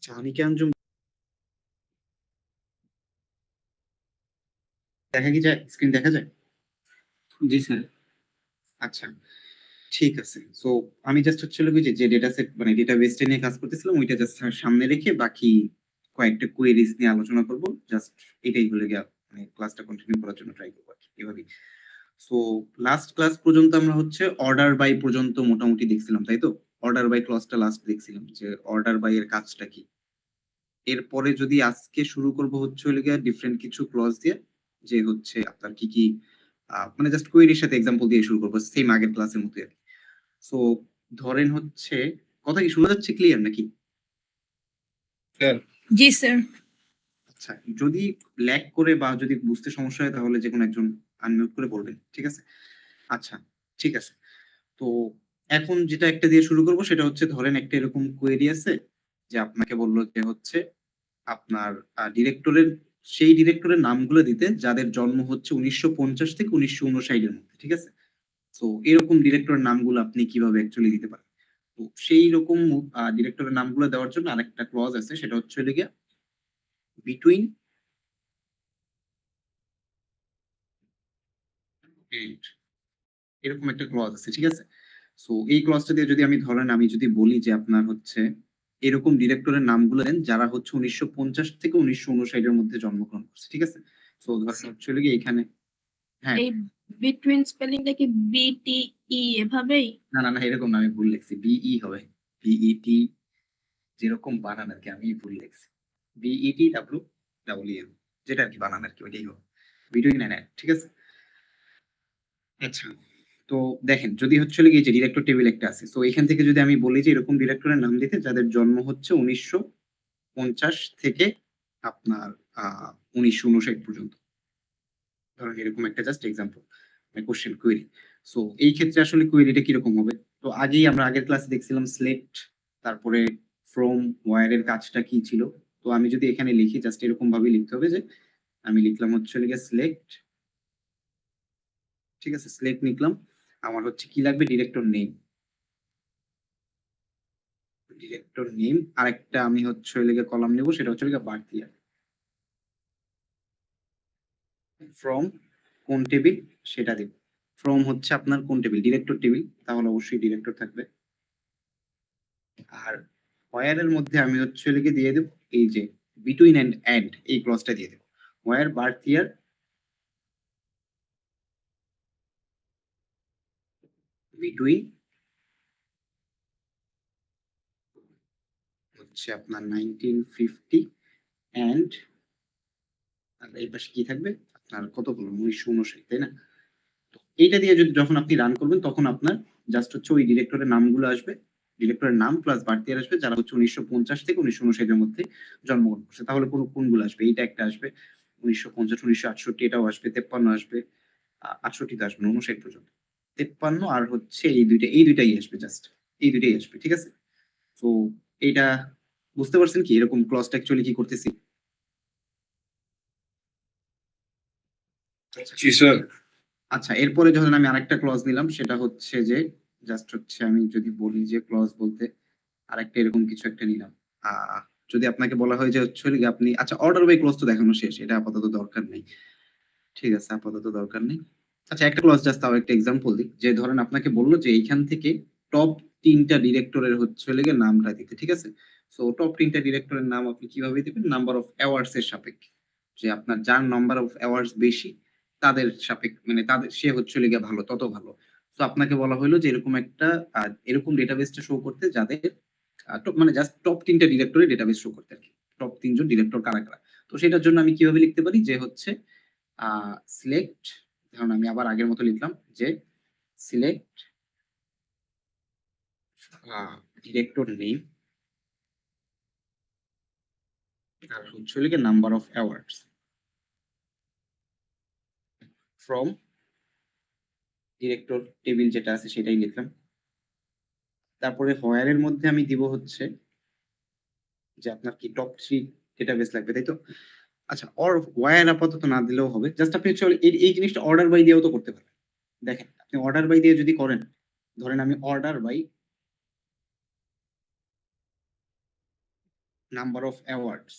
চানিকে আঞ্জুম দেখা কি যায়? স্ক্রিন দেখা যায়? জি স্যার। আচ্ছা, ঠিক আছে। সো আমি জাস্ট হচ্ছে হলো যে, ডেটা সেট মানে ডেটাবেসটা নিয়ে কাজ করতেছিলাম ওইটা জাস্ট সামনে রেখে বাকি কয়েকটা কোয়েরিজ নিয়ে আলোচনা করব। জাস্ট এটাই হলো গিয়ে মানে ক্লাসটা কন্টিনিউ করার জন্য ট্রাই করব আরকি এভাবেই। সো লাস্ট ক্লাস পর্যন্ত আমরা হচ্ছে অর্ডার বাই পর্যন্ত মোটামুটি দেখছিলাম, তাই তো? অর্ডার বাই ক্লজটা লাস্ট দেখছিলাম যে অর্ডার বাই এর কাজটা কি? এরপরে যদি আজকে শুরু করব হচ্ছে হলো গিয়ে ডিফারেন্ট কিছু ক্লজ দিয়ে যে হচ্ছে আপনার কি মানে জাস্ট কোয়েরির সাথে এক্সাম্পল দিয়ে শুরু করব সেম আগের ক্লাসের মতোই আরকি। সো ধরেন হচ্ছে কথা কি শোনা যাচ্ছে ক্লিয়ার নাকি? স্যার জি স্যার। আচ্ছা, যদি ল্যাগ করে বা যদি বুঝতে সমস্যা হয় তাহলে যেকোনো একজন আনমিউট করে বলবেন। ঠিক আছে? আচ্ছা, ঠিক আছে। তো এখন যেটা একটা দিয়ে শুরু করব সেটা হচ্ছে ধরেন একটা এরকম কোয়েরি আছে যে আপনাকে বলল যে হচ্ছে আপনার ডিরেক্টরের সেই ডিরেক্টরের নামগুলো দিতে যাদের জন্ম হচ্ছে ১৯৫০ থেকে ১৯৫৯ এর মধ্যে। ঠিক আছে? সো এরকম ডিরেক্টরের নামগুলো আপনি কিভাবে অ্যাকচুয়ালি দিতে পারেন? তো সেই রকম ডিরেক্টরের নামগুলো দেওয়ার জন্য আরেকটা ক্লজ আছে সেটা হচ্ছে হলো গিয়ে বিটুইন এন্ড এরকম একটা ক্লজ আছে। ঠিক আছে? সো এই ক্লজটা দিয়ে যদি আমি ধরেন আমি যদি বলি যে আপনার হচ্ছে এরকম ডিরেক্টরের নামগুলো দেন যারা হচ্ছে ১৯৫০ থেকে ১৯৫৯ এর মধ্যে জন্মগ্রহণ করছে। ঠিক আছে? সো ধরেন হচ্ছে হলো গিয়ে এখানে হ্যাঁ, এই বিটুইন স্পেলিংটা কি বিটিই এভাবেই? না, এরকম না আমি ভুল লিখছি। বিই হবে। বিইটি যেরকম বানান আরকি আমি ভুল লিখছি। বিইটি ডাব্লিউ ডাবল ই এম যেটা আরকি বানান আরকি ওইটাই হবে। বিটুইন এন্ড এন্ড ঠিক আছে? আচ্ছা। তো দেখেন যদি হচ্ছে হলো গিয়ে যে ডিরেক্টর টেবিল একটা আছে। সো এখান থেকে যদি আমি বলি যে এরকম ডিরেক্টরের নাম দিতে যাদের জন্ম হচ্ছে ১৯৫০ থেকে আপনার আ ১৯৫৯ পর্যন্ত। ধরেন এরকম একটা জাস্ট এক্সাম্পল মানে কোয়েশ্চেন কুয়েরি। সো এই ক্ষেত্রে আসলে কুয়েরিটা কিরকম হবে? তো আগেই আমরা আগের ক্লাসে দেখছিলাম সিলেক্ট তারপরে ফ্রম ওয়্যার এর কাজটা কি ছিল? তো আমি যদি এখানে লিখি জাস্ট এরকম ভাবেই লিখতে হবে যে আমি লিখলাম হচ্ছে হলো গিয়ে সিলেক্ট ঠিক আছে? সিলেক্ট লিখলাম। আমার হচ্ছে কি লাগবে ডিরেক্টর নেম। ডিরেক্টর নেম আরেকটা আমি হচ্ছে হলো গিয়ে কলাম নেব সেটা হচ্ছে হলো গিয়ে বার্থ ইয়ার। ফ্রম কোন টেবিল সেটা দিব। ফ্রম হচ্ছে আপনার কোন টেবিল? Director table. তাহলে অবশ্যই ডিরেক্টর থাকবে। আর হোয়ার এর মধ্যে আমি হচ্ছে হলো গিয়ে দিয়ে দেব এই যে বিটুইন এন্ড এই ক্লজটা দিয়ে দেব। হোয়ার বার্থ ইয়ার বিটুইন হচ্ছে আপনার 1950 এন্ড আর এই পাশে কি থাকবে? আপনার কত বললাম ১৯৫৯ তাই না? তো এইটা দিয়ে যদি যখন আপনি রান করবেন তখন আপনার জাস্ট হচ্ছে ওই ডিরেক্টরের নামগুলো আসবে। ডিরেক্টরের নাম প্লাস বার্থ ইয়ার আসবে যারা হচ্ছে ১৯৫০ থেকে ১৯৫৯ এর মধ্যে জন্মগ্রহণ করছে। তাহলে কোনগুলো আসবে? এইটা একটা আসবে। ১৯৫০, ১৯৬৮ এটাও আসবে, ৫৩ আসবে। ৬৮ তে আসবে না ৫৯ পর্যন্ত। ৫৩ আর হচ্ছে এই ২ টাই আসবে জাস্ট। এই ২ টাই আসবে। ঠিক আছে? তো এইটা বুঝতে পারছেন কি এরকম ক্লজটা অ্যাকচুয়ালি কি করতেছি? জি স্যার। আচ্ছা এরপরে যখন আমি আরেকটা ক্লজ নিলাম সেটা হচ্ছে যে জাস্ট হচ্ছে আমি যদি বলি যে ক্লজ বলতে আরেকটা এরকম কিছু একটা নিলাম। আ যদি আপনাকে বলা হয় যে হচ্ছে হলো গিয়ে আপনি আচ্ছা অর্ডার বাই ক্লজ তো দেখানো শেষ। এটা আপাতত দরকার নেই। ঠিক আছে, আপাতত দরকার নেই। আচ্ছা একটা ক্লজ জাস্ট তাও একটা এক্সাম্পল দিই। যে ধরেন আপনাকে বলল যে এইখান থেকে টপ ৩ টা ডিরেক্টরের হচ্ছে হলো গিয়ে নামটা দিতে। ঠিক আছে? সো টপ ৩ টা ডিরেক্টরের নাম আপনি কিভাবে দিবেন? নাম্বার অফ অ্যাওয়ার্ডস এর সাপেক্ষে। যে আপনার যার নাম্বার অফ অ্যাওয়ার্ডস বেশি তাদের মানে তাদের সে হচ্ছে হলো গিয়ে ভালো, তত ভালো। সো আপনাকে বলা হইলো যে এরকম একটা এরকম ডেটাবেসটা শো করতে যাদের মানে জাস্ট টপ ৩ টা ডিরেক্টরের ডেটাবেস শো করতে আরকি। টপ ৩ জন ডিরেক্টর কারা? তো সেটার জন্য আমি কিভাবে লিখতে পারি? যে হচ্ছে আ সিলেক্ট ধরুন আমি আবার আগের মতো লিখলাম যে সিলেক্ট আ ডিরেক্টর নেম আর হচ্ছে হলো গিয়ে number of awards from director table যেটা আছে সেটাই লিখলাম। তারপরে হোয়ার এর মধ্যে আমি দিব হচ্ছে যে আপনার কি টপ 3 ডেটাবেস লাগবে, তাই তো? আচ্ছা হোয়ার আপাতত না দিলেও হবে। জাস্ট আপনি হচ্ছে এই জিনিসটা অর্ডার বাই দিয়েও তো করতে পারেন। দেখেন আপনি অর্ডার বাই দিয়ে যদি করেন, ধরেন আমি order by number of awards,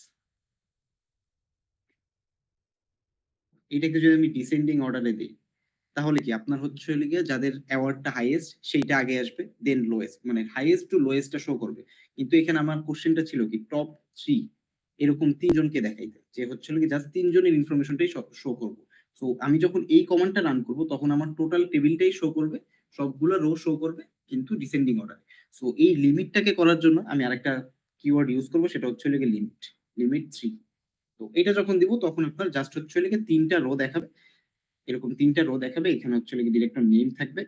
এটাকে যদি আমি ডিসেন্ডিং অর্ডারে দিই তাহলে কি আপনার হচ্ছে হলো গিয়ে যাদের অ্যাওয়ার্ডটা হাইয়েস্ট সেইটা আগে আসবে, দেন লোয়েস্ট, মানে হাইয়েস্ট টু লোয়েস্টটা শো করবে। কিন্তু এখানে আমার কোশ্চেনটা ছিল কি টপ 3 এরকম ৩ জনকে দেখাইতে। যে হচ্ছে হলো গিয়ে জাস্ট ৩ জনের ইনফরমেশনটাই শো করব। সো আমি যখন এই কমান্ডটা রান করব তখন আমার টোটাল টেবিলটাই শো করবে, সবগুলা রো শো করবে কিন্তু ডিসেন্ডিং অর্ডারে। সো এই লিমিটটাকে করার জন্য আমি আরেকটা কিওয়ার্ড ইউজ করব, সেটা হচ্ছে হলো গিয়ে লিমিট, লিমিট 3। তো এটা যখন দিব তখন আপনার জাস্ট হচ্ছে হলো গিয়ে ৩ টা রো দেখাবে, এরকম ৩ টা রো দেখাবে। এখানে হচ্ছে হলো গিয়ে ডিরেক্টর নেম থাকবে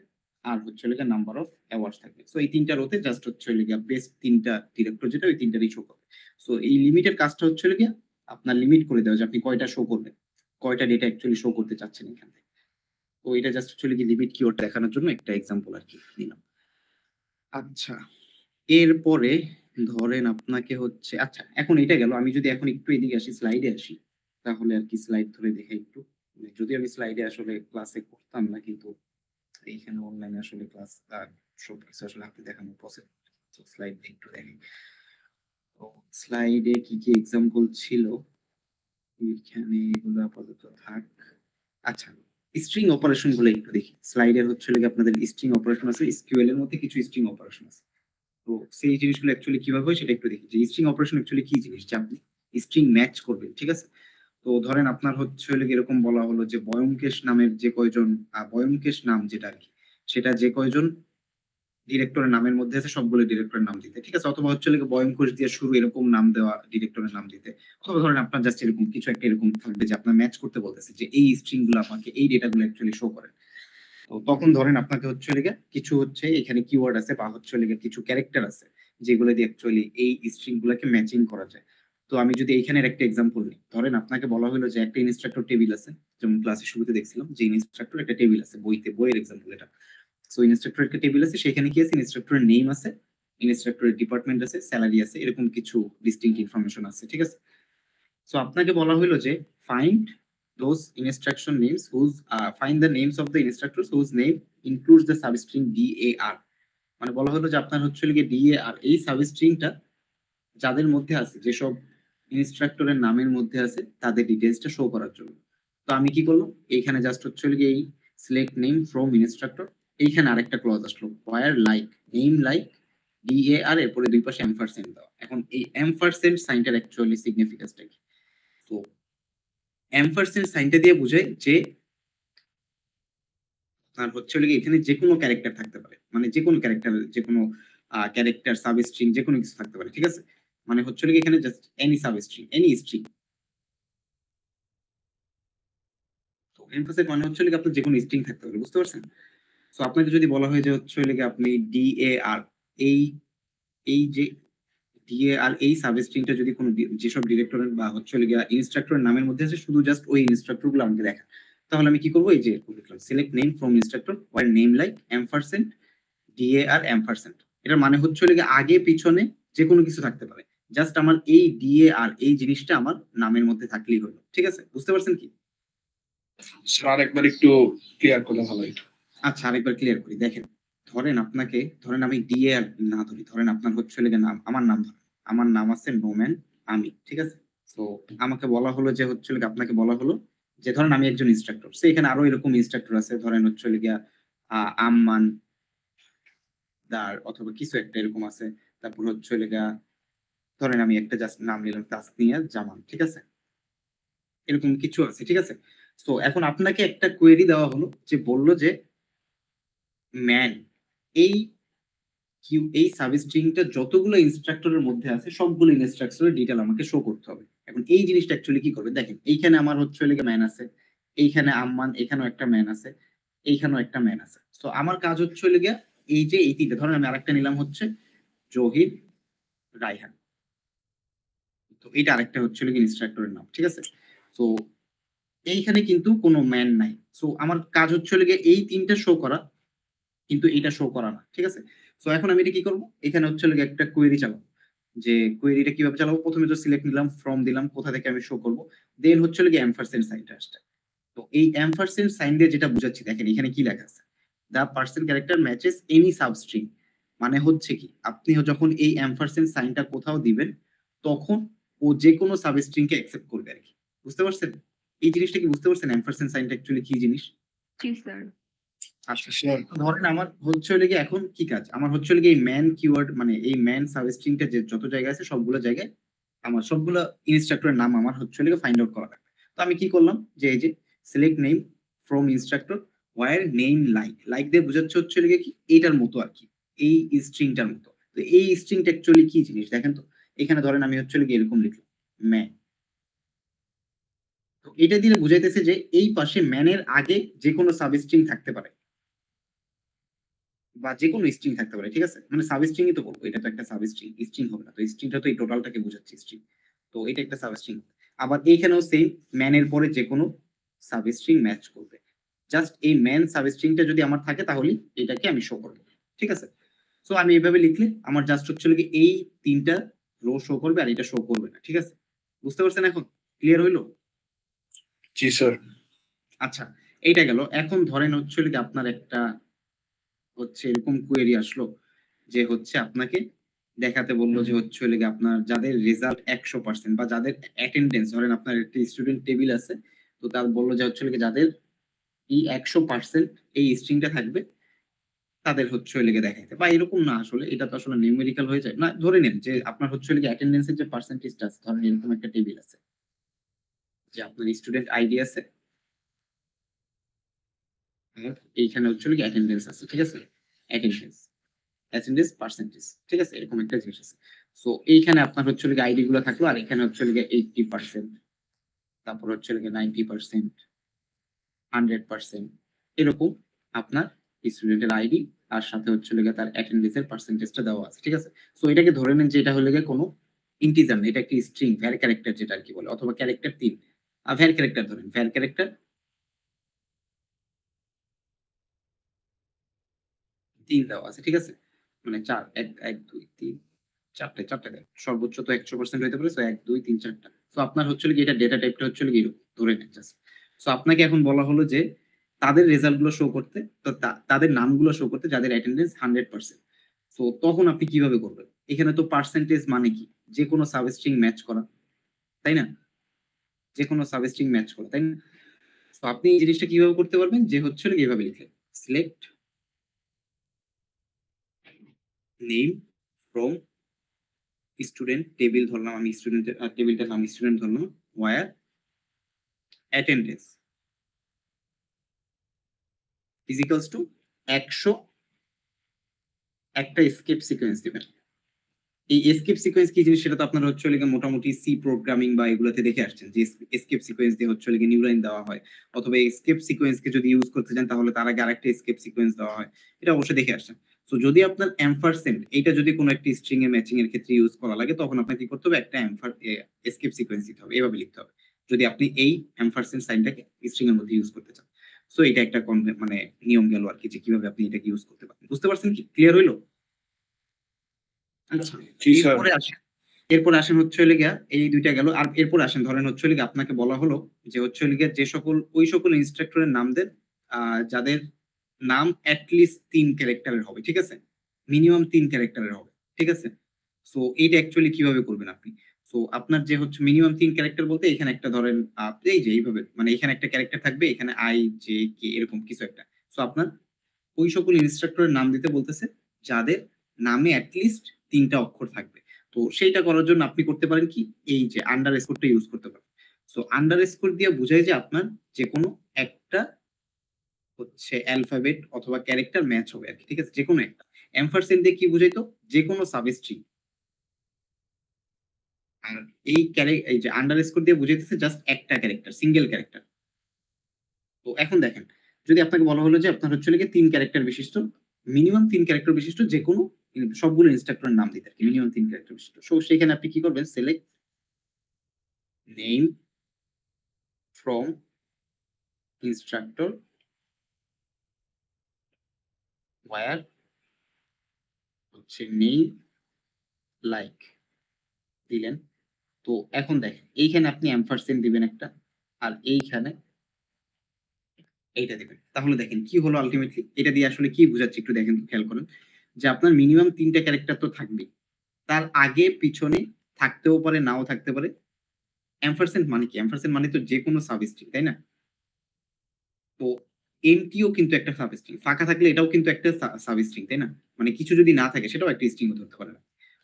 আর হচ্ছে হলো গিয়ে নাম্বার অফ অ্যাওয়ার্ডস থাকবে। সো এই ৩ টা রোতে জাস্ট হচ্ছে হলো গিয়ে বেস্ট ৩ টা ডিরেক্টর যেটা ওই ৩ টারই শো করবে। সো এই লিমিটের কাজটা হচ্ছে হলো গিয়ে আপনার লিমিট করে দেওয়া যে আপনি কয়টা শো করবেন, কয়টা ডেটা অ্যাকচুয়ালি শো করতে চাচ্ছেন এখান থেকে। তো এটা জাস্ট হচ্ছে হলো গিয়ে লিমিট কিওয়ার্ড দেখানোর জন্য একটা এক্সাম্পল আরকি দিলাম। আচ্ছা, এরপরে ধরেন আপনাকে হচ্ছে আচ্ছা এখন এটা গেল। আমি যদি এখন একটু এদিকে আসি, স্লাইডে আসি, তাহলে আরকি স্লাইড ধরে দেখাই একটু। যদিও আমি স্লাইডে আসলে ক্লাসে করতাম না, কিন্তু এইখানে অনলাইনে আসলে ক্লাস সবকিছু আসলে হাতে দেখানো পসিবল। তো স্লাইড একটু দেখি। তো স্লাইডে কি, কি এক্সাম্পল ছিল? এইখানে এগুলো আপাতত থাক। আচ্ছা, স্ট্রিং অপারেশন গুলো একটু দেখি। স্লাইডের হচ্ছে হলো গিয়ে আপনাদের স্ট্রিং অপারেশন আছে, এসকিউএল এর মধ্যে কিছু স্ট্রিং অপারেশন আছে। তো সেই জিনিসগুলো অ্যাকচুয়ালি কিভাবে হয় সেটা একটু দেখি। যে স্ট্রিং অপারেশন অ্যাকচুয়ালি কি জিনিস? যে আপনি স্ট্রিং ম্যাচ করবেন, ঠিক আছে? তো ধরেন আপনার হচ্ছে হলো গিয়ে এরকম বলা হলো যে ব্যোমকেশ নামের যে কয়জন ব্যোমকেশ নাম যেটা আরকি, সেটা যে কয়জন ডিরেক্টরের নামের মধ্যে আছে সবগুলো ডিরেক্টরের নাম দিতে। ঠিক আছে? অথবা হচ্ছে হলো গিয়ে ব্যোমকেশ দিয়ে শুরু এরকম নাম দেওয়া ডিরেক্টরের নাম দিতে। অথবা ধরেন আপনার জাস্ট এরকম কিছু একটা এরকম থাকবে যে আপনার ম্যাচ করতে বলতেছে যে এই স্ট্রিং গুলো আমাকে এই ডেটা গুলো অ্যাকচুয়ালি শো করেন। তো তখন ধরেন আপনাকে হচ্ছে হলো গিয়ে কিছু হচ্ছে এখানে কিওয়ার্ড আছে বা হচ্ছে হলো গিয়ে কিছু ক্যারেক্টার আছে যেগুলো দিয়ে অ্যাকচুয়ালি এই স্ট্রিং গুলাকে ম্যাচিং করা যায়। তো আমি যদি এইখানের একটা এক্সাম্পল নিই, ধরেন আপনাকে বলা হলো যে একটা ইনস্ট্রাক্টর টেবিল আছে। যেমন ক্লাসের শুরুতে দেখছিলাম যে ইনস্ট্রাক্টর একটা টেবিল আছে বইতে, বইয়ের এক্সাম্পল এটা। সো ইনস্ট্রাক্টর একটা টেবিল আছে, সেখানে কি আছে ইনস্ট্রাক্টরের নেম আছে, ইনস্ট্রাক্টরের ডিপার্টমেন্ট আছে, স্যালারি আছে, এরকম কিছু ডিস্টিংক্ট ইনফরমেশন আছে। ঠিক আছে? সো আপনাকে বলা হলো যে find those instruction names whose find the names of the instructors whose name includes the substring DAR। মানে বলা হলো যে আপনার হচ্ছে হলো গিয়ে DAR এই সাবস্ট্রিংটা যাদের মধ্যে আছে, যেসব ইনস্ট্রাক্টরের নামের মধ্যে আছে তাদের ডিটেইলসটা শো করার জন্য। তো আমি কি করলাম? এইখানে জাস্ট হচ্ছে হলো গিয়ে এই সিলেক্ট নেম ফ্রম ইনস্ট্রাক্টর, এইখানে আরেকটা ক্লজ আসলো হোয়ার লাইক নেম লাইক DAR, এরপরে দুই পাশে এম্পারসেন্ট দেওয়া। এখন এই এম্পারসেন্ট সাইনটার অ্যাকচুয়ালি সিগনিফিকেন্সটা কি? তো এম্পারসেন্ট সাইনটা দিয়ে বোঝায় যে আর হচ্ছে হলো গিয়ে এখানে যেকোনো ক্যারেক্টার থাকতে পারে। মানে যেকোনো ক্যারেক্টার, যেকোনো ক্যারেক্টার, সাবস্ট্রিং যেকোনো কিছু থাকতে পারে। ঠিক আছে? মানে হচ্ছে হলো গিয়ে এখানে just any substring, any string. তো এমফাসিস মানে হচ্ছে হলো গিয়ে আপনার যেকোনো স্ট্রিং থাকতে পারে। বুঝতে পারছেন? সো আপনাকে যদি বলা হয় যে হচ্ছে হলো গিয়ে আপনি DAR এই এই যে DAR এই সাবস্ট্রিংটা যদি কোনো যেসব ডিরেক্টরের বা হচ্ছে হলো গিয়ে ইনস্ট্রাক্টরের নামের মধ্যে আছে শুধু জাস্ট ওই ইনস্ট্রাক্টর গুলো আমাকে দেখান। তাহলে আমি কি করব? এই যে লিখলাম select name from instructor where name like ampersand DAR ampersand. এটার মানে হচ্ছে হলো গিয়ে আগে পিছনে যেকোনো কিছু থাকতে পারে। জাস্ট আমার এই DAR এই জিনিসটা আমার নামের মধ্যে থাকলেই হলো। ঠিক আছে? বুঝতে পারছেন কি? স্যার একবার একটু ক্লিয়ার করলে ভালো হতো। আচ্ছা, আরেকবার ক্লিয়ার করি। দেখেন, ধরেন আমি DAR না ধরি। ধরেন আপনার হচ্ছে হলো গিয়ে নাম, আমার নাম ধরেন। আমার নাম আছে নোম্যান আমি। ঠিক আছে? সো আমাকে বলা হলো যে হচ্ছে হলো গিয়ে আপনাকে বলা হলো যে ধরেন আমি একজন ইনস্ট্রাক্টর। সো এখানে আরো এরকম ইনস্ট্রাক্টর আছে। ধরেন হচ্ছে হলো গিয়া আম্মান দার অথবা কিছু একটা এরকম আছে। তারপর হচ্ছে হলো গিয়া ধরেন আমি একটা জাস্ট নাম নিলাম তাসনিয়া জামান। ঠিক আছে? এরকম কিছু আছে। ঠিক আছে? সো এখন আপনাকে একটা কোয়েরি দেওয়া হলো যে বলল যে ম্যান এই এই সাবস্ট্রিংটা যতগুলো ইনস্ট্রাক্টরের মধ্যে আছে সবগুলো ইনস্ট্রাক্টরের ডিটেইল আমাকে শো করতে হবে। এখন এই জিনিসটা অ্যাকচুয়ালি কি করবে? দেখেন, এইখানে আমার হচ্ছে হলো গিয়ে ম্যান আছে, এইখানে আম্মান, এখানেও একটা ম্যান আছে, এইখানেও একটা ম্যান আছে। সো আমার কাজ হচ্ছে হলো গিয়ে এই যে এই ৩ টা, ধরেন আমি আরেকটা নিলাম হচ্ছে জহির রায়হান। তো এইটা আরেকটা হচ্ছে হলো গিয়ে ইনস্ট্রাক্টরের নাম। ঠিক আছে? সো এইখানে কিন্তু কোনো ম্যান নাই। সো আমার কাজ হচ্ছে হলো গিয়ে এই ৩ টা শো করা, কিন্তু এটা শো করা না। ঠিক আছে? সো এখন আমি এটা কি করব? এখানে হচ্ছে হলো গিয়ে একটা কোয়েরি চালাবো। যে কোয়েরিটা কিভাবে চালাবো? ১ম এ তো সিলেক্ট নিলাম, ফ্রম দিলাম, কোথা থেকে আমি শো করব। দেন হচ্ছে হলো গিয়ে এম্পারসেন্ট সাইনটা আসছে। তো এই এম্পারসেন্ট সাইন দিয়ে যেটা বুঝাচ্ছি, দেখেন এখানে কি লেখা আছে? The person character matches any substring. মানে হচ্ছে কি? আপনি যখন এই এম্পারসেন্ট সাইনটা কোথাও দিবেন, তখন ও যে কোনো সাবস্ট্রিংকে অ্যাকসেপ্ট করবে আর কি। বুঝতে পারছেন? এই জিনিসটা কি বুঝতে পারছেন এম্পারসেন্ট সাইনটা অ্যাকচুয়ালি কি জিনিস? জি স্যার। আচ্ছা, স্যার ধরেন আমার হচ্ছে হলো গিয়ে এখন কি কাজ? আমার হচ্ছে হলো গিয়ে এই ম্যান কিওয়ার্ড মানে এই ম্যান সাবস্ট্রিংটা যে যত জায়গায় আছে সবগুলো জায়গায় আমার সবগুলা ইনস্ট্রাক্টরের নাম আমার হচ্ছে হলো গিয়ে ফাইন্ড আউট করা লাগবে। তো আমি কি করলাম যে এই যে select name from instructor where name like, like দিয়ে বোঝাচ্ছে হচ্ছে হলো গিয়ে কি এইটার মতো আরকি। এই স্ট্রিংটার মতো। তো এই স্ট্রিংটা অ্যাকচুয়ালি কি জিনিস দেখেন তো? এখানে ধরেন আমি হচ্ছে হলো গিয়ে এরকম লিখলাম ম্যান। তো এটা দিলে বুঝাইতেছে যে এই পাশে ম্যানের আগে যেকোনো সাবস্ট্রিং থাকতে পারে। বা যেকোনো স্ট্রিং থাকতে পারে। ঠিক আছে? মানে সাবস্ট্রিংই তো বলবো। এটা তো একটা সাবস্ট্রিং। স্ট্রিং হবে না। তো স্ট্রিংটা তো এই টোটালটাকে বোঝাচ্ছে স্ট্রিং। তো এটা একটা সাবস্ট্রিং। আবার এইখানেও সেইম ম্যান এর পরে যেকোনো সাবস্ট্রিং ম্যাচ করবে। জাস্ট এই ম্যান সাবস্ট্রিংটা যদি আমার থাকে তাহলেই এটাকে আমি শো করব। ঠিক আছে? সো আমি এভাবে লিখলে আমার জাস্ট হচ্ছে হলো গিয়ে এই ৩ টা রো শো করবে আর এটা শো করবে না। ঠিক আছে? বুঝতে পারছেন এখন? ক্লিয়ার হইলো? জি স্যার আচ্ছা, এইটা গেল। এখন ধরেন হচ্ছে হলো গিয়ে আপনার একটা হচ্ছে এরকম কোয়েরি আসলো যে হচ্ছে আপনাকে দেখাতে বললো যে হচ্ছে হলো গিয়ে আপনার যাদের রেজাল্ট ১০০% বা যাদের অ্যাটেন্ডেন্স ধরেন আপনার একটা স্টুডেন্ট টেবিল আছে। তো তার বলল যে হচ্ছে হলো গিয়ে যাদের এই ১০০% এই স্ট্রিংটা থাকবে তাদের হচ্ছে হলো গিয়ে দেখাইতে। বা এরকম না আসলে এটা তো আসলে নিউমেরিক্যাল হয়ে যায়। না ধরে নেন যে আপনার হচ্ছে হলো গিয়ে অ্যাটেন্ডেন্স এর যে পার্সেন্টেজটা আছে ধরেন এরকম একটা টেবিল আছে। যে আপনার স্টুডেন্ট আইডি আছে আর এইখানে হচ্ছে হলো গিয়ে অ্যাটেন্ডেন্স আছে। ঠিক আছে? অ্যাটেন্ডেন্স। অ্যাটেন্ডেন্স পার্সেন্টেজ ঠিক আছে এরকম একটা জিনিস আছে সো এইখানে আপনার হচ্ছে আইডি গুলো থাকলো আর এখানে হচ্ছে 80% তারপর হচ্ছে 90% 100% এরকম আপনার স্টুডেন্টের আইডি আর সাথে হচ্ছে তার অ্যাটেন্ডেন্সের পার্সেন্টেজটা দেওয়া আছে ঠিক আছে সো এটাকে ধরে নেন যে এটা হলো গিয়ে কোনো ইন্টিজার এটা একটা স্ট্রিং ভ্যার ক্যারেক্টার যেটা আর কি বলে অথবা ক্যারেক্টার ৩ ভ্যার ক্যারেক্টার ধরেন ভ্যার ক্যারেক্টার ৩ দেওয়া আছে ঠিক আছে মানে ৪ ১ ১ ২ ৩ ৪টে দেয়। সর্বোচ্চ তো ১০০% হইতে পারে। সো ১, ২, ৩, ৪ টা। সো আপনার হচ্ছে হলো গিয়ে এটা ডেটা টাইপটা হচ্ছে হলো গিয়ে এরকম ধরে নেন জাস্ট। সো আপনাকে এখন বলা হলো যে তাদের রেজাল্ট গুলো শো করতে তো তাদের নামগুলো শো করতে যাদের অ্যাটেন্ডেন্স 100%। সো তখন আপনি কিভাবে করবেন? এখানে তো পার্সেন্টেজ মানে কি? যেকোনো সাবস্ট্রিং ম্যাচ করা। তাই না? যেকোনো সাবস্ট্রিং ম্যাচ করা। তাই না? সো আপনি এই জিনিসটা কিভাবে করতে পারবেন? যে হচ্ছে হলো গিয়ে এভাবে লিখলেন। Select name from student table ধরলাম আমি স্টুডেন্টের টেবিলটার নাম স্টুডেন্ট ধরলাম। ওয়্যার অ্যাটেন্ডেন্স ইজিক্যালস টু ১০০ একটা এসকেপ সিকোয়েন্স দিবেন। এই এসকেপ সিকোয়েন্স কি জিনিস সেটা তো আপনারা হচ্ছে হলো গিয়ে মোটামুটি সি প্রোগ্রামিং বা এগুলাতে দেখে আসছেন যে এসকেপ সিকোয়েন্স দিয়ে হচ্ছে হলো গিয়ে নিউ লাইন দেওয়া হয় অথবা এসকেপ সিকোয়েন্স কে যদি ইউজ করতে চান তাহলে তার আগে আরেকটা এসকেপ সিকোয়েন্স দেওয়া হয়। এটা অবশ্যই দেখে আসছেন। সো যদি আপনার এম্পারসেন্ট এইটা যদি কোনো একটা স্ট্রিং এ ম্যাচিং এর ক্ষেত্রে ইউজ করা লাগে তখন আপনাকে কি করতে হবে একটা এসকেপ সিকোয়েন্স দিতে হবে। এভাবে লিখতে হবে। যদি আপনি এই এম্পারসেন্ট সাইনটাকে স্ট্রিং এর মধ্যে ইউজ করতে চান। সো এটা একটা মানে নিয়ম গেল আরকি যে কিভাবে আপনি এটাকে ইউজ করতে পারেন। বুঝতে পারছেন কি? ক্লিয়ার হইলো? আচ্ছা, জি স্যার এরপরে আসেন হচ্ছে হলো গিয়া এই ২ টা গেল। আর এরপরে আসেন ধরেন হচ্ছে হলো গিয়ে আপনাকে বলা হলো যে হচ্ছে হলো গিয়ে যে সকল ওই সকল ইন্সট্রাক্টরের নাম দেন যাদের নাম এট লিস্ট ৩ ক্যারেক্টারের হবে। ঠিক আছে? মিনিমাম ৩ ক্যারেক্টারের হবে। ঠিক আছে? সো এইটা অ্যাকচুয়ালি কিভাবে করবেন আপনি? সো আপনার যে হচ্ছে মিনিমাম ৩ ক্যারেক্টার বলতে এখানে একটা ধরেন এই যে এইভাবে মানে এখানে একটা ক্যারেক্টার থাকবে, এখানে আই, জে, কে এরকম কিছু একটা। সো আপনার ওই সকল ইনস্ট্রাক্টরের নাম দিতে বলতেছে যাদের নামে এট লিস্ট ৩ টা অক্ষর থাকবে। তো সেইটা করার জন্য আপনি করতে পারেন কি? এই যে আন্ডারস্কোর টা ইউজ করতে পারেন। সো আন্ডারস্কোর দিয়ে বুঝায় যে আপনার যেকোনো একটা হচ্ছে অ্যালফাবেট অথবা ক্যারেক্টার ম্যাচ হবে আরকি। ঠিক আছে? যেকোনো একটা। এম্পারসেন্ট দিয়ে কি বুঝাইতো? যেকোনো সাবস্ট্রিং। আর এই যে আন্ডারস্কোর দিয়ে বুঝাইতেছে জাস্ট একটা ক্যারেক্টার, সিঙ্গেল ক্যারেক্টার। তো এখন দেখেন, যদি আপনাকে বলা হলো যে আপনার হচ্ছে হলো গিয়ে ৩ ক্যারেক্টার বিশিষ্ট, মিনিমাম ৩ ক্যারেক্টার বিশিষ্ট যেকোনো সবগুলো ইনস্ট্রাক্টরের নাম দিতে আরকি। মিনিমাম ৩ ক্যারেক্টার বিশিষ্ট। সো সেখানে আপনি কি করবেন? Select name from instructor where হচ্ছে নেম লাইক দিলেন। তো এখন দেখেন এইখানে আপনি এম্পারসেন্ট দিবেন একটা। আর এইখানে এইটা দিবেন। তাহলে দেখেন কি হলো আল্টিমেটলি? এটা দিয়ে আসলে কি বুঝাচ্ছে একটু দেখেন খেয়াল করেন। যে আপনার মিনিমাম ৩ টা ক্যারেক্টার তো থাকবেই। তার আগে পিছনে থাকতেও পারে, নাও থাকতে পারে। এম্পারস্যান্ড মানে কি? এম্পারস্যান্ড মানে তো যেকোনো সাবস্ট্রিং, তাই না? তো এমটিও কিন্তু একটা সাবস্ট্রিং। ফাঁকা থাকলে এটাও কিন্তু একটা সাবস্ট্রিং, তাই না? মানে কিছু যদি না থাকে সেটাও একটা স্ট্রিং হতে পারে না।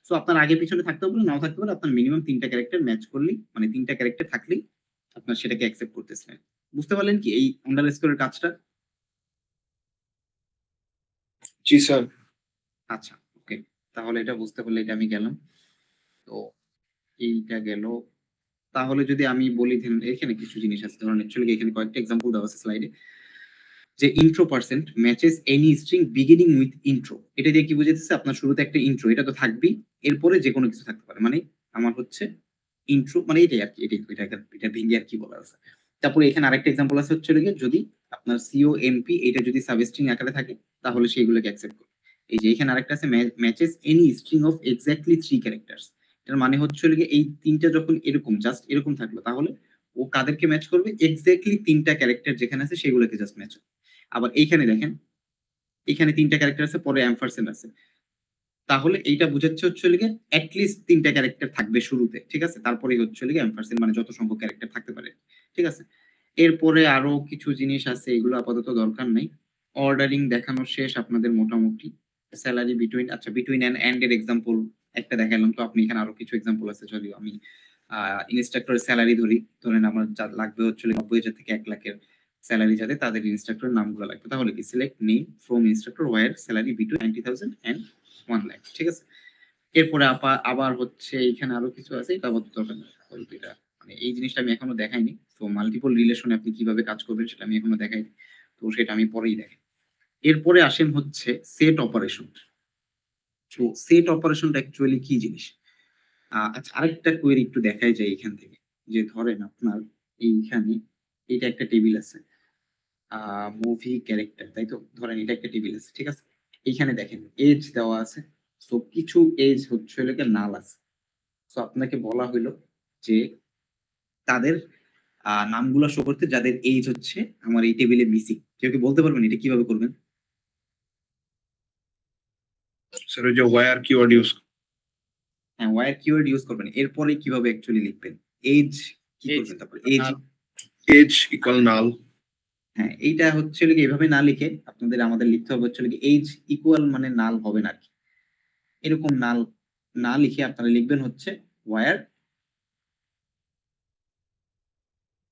সো আপনার আগে পিছনে থাকতেও পারে, নাও থাকতে পারে। আপনার মিনিমাম ৩ টা ক্যারেক্টার ম্যাচ করলেই, মানে ৩ টা ক্যারেক্টার থাকলেই আপনার সেটাকে অ্যাকসেপ্ট করতেছিলেন। বুঝতে পারলেন কি এই আন্ডারস্কোর এর কাজটা? জি স্যার। আচ্ছা, ওকে। তাহলে এটা বুঝতে পারলে এটা আমি গেলাম। তো এইটা গেল। তাহলে যদি আমি বলি ধরুন এখানে কিছু জিনিস আছে। ধরুন অ্যাকচুয়ালি এখানে কয়েকটা এক্সাম্পল দেওয়া আছে স্লাইডে। যে intro percent matches any string beginning with intro. এটা দিয়ে কি বুঝাইতেছে? আপনার শুরুতে একটা ইন্ট্রো, এটা তো থাকবেই। এরপরে যেকোনো কিছু থাকতে পারে। মানে আমার হচ্ছে ইন্ট্রো মানে এটাই আরকি। এটাই এটা ভেঙে আর কি বলার আছে। তারপরে এখানে আরেকটা এক্সাম্পল আছে হচ্ছে হলো গিয়ে যদি আপনার সিওএমপি এটা যদি সাবস্ট্রিং আকারে থাকে তাহলে সেগুলোকে অ্যাকসেপ্ট করবে। এই যে এখানে আরেকটা আছে matches any string of exactly 3 characters. এটার মানে হচ্ছে হলো গিয়ে এই ৩ টা যখন এরকম জাস্ট এরকম থাকলো তাহলে ও কাদেরকে ম্যাচ করবে? এক্সাক্টলি ৩ টা ক্যারেক্টার যেখানে আছে সেগুলোকে জাস্ট ম্যাচ করবে। আবার এইখানে দেখেন, এখানে ৩ টা ক্যারেক্টার আছে, পরে এম্পারসেন্ট আছে। তাহলে এইটা বুঝাচ্ছে হচ্ছে হলো গিয়ে এট লিস্ট ৩ টা ক্যারেক্টার থাকবে শুরুতে। ঠিক আছে? তারপরেই হচ্ছে হলো গিয়ে এম্পারসেন্ট মানে যত সংখ্যক ক্যারেক্টার থাকতে পারে। ঠিক আছে? এরপরে আরো কিছু জিনিস আছে, এগুলো আপাতত দরকার নাই। অর্ডারিং দেখানো শেষ আপনাদের মোটামুটি। সেলারি বিটুইন, আচ্ছা বিটুইন এন্ড এর এক্সাম্পল একটা দেখাইলাম। তো আপনি এখানে আরো কিছু এক্সাম্পল আছে, যদিও আমি ইন্সট্রাক্টরের সেলারি ধরি। ধরেন আমার যা লাগবে হচ্ছে হলো ৯০,০০০ থেকে ১,০০,০০০ এর সেলারি, যাতে তাদের ইন্সট্রাক্টরের নামগুলো লাগবে। তাহলে কি select name from instructor where salary between ৯০,০০০ এন্ড 1,০০,০০০। ঠিক আছে? এরপরে আবার হচ্ছে এখানে আরো কিছু আছে, এটা আপাতত দরকার নেই। আপাতত এটা মানে এই জিনিসটা আমি এখনো দেখাইনি। তো মাল্টিপল রিলেশনে আপনি কিভাবে কাজ করবেন সেটা আমি এখনো দেখাইনি। তো সেটা আমি পরেই দেখাই। এরপরে আসেন হচ্ছে সেট অপারেশন। তো সেট অপারেশনটা অ্যাকচুয়ালি কি জিনিস? আচ্ছা আরেকটা কোয়েরি একটু দেখাই যায় এখান থেকে। যে ধরেন আপনার এইখানে এটা একটা টেবিল আছে। আ মুভি ক্যারেক্টার, তাই তো? ধরেন এটা একটা টেবিল আছে। ঠিক আছে? এইখানে দেখেন এজ দেওয়া আছে। সো কিছু এজ হচ্ছে হলো গিয়ে নাল আছে। সো আপনাকে বলা হইলো যে তাদের নামগুলা শো করতে যাদের এইজ হচ্ছে আমার এই টেবিলে মিসিং। কেউ কি বলতে পারবেন এটা কিভাবে করবেন? স্যার ওই যে ওয়্যার কিওয়ার্ড ইউজ। হ্যাঁ, where keyword ইউজ করবেন। এরপরে কিভাবে অ্যাকচুয়ালি লিখবেন? এজ কি এজ করবেন তারপরে? এজ, এজ ইকুয়াল নাল। হ্যাঁ, এইটা হচ্ছে হলো গিয়ে এভাবে না লিখে আমাদের লিখতে হবে হচ্ছে হলো গিয়ে এইজ ইকুয়াল মানে নাল হবে না আরকি। এরকম নাল না লিখে আপনারা লিখবেন হচ্ছে where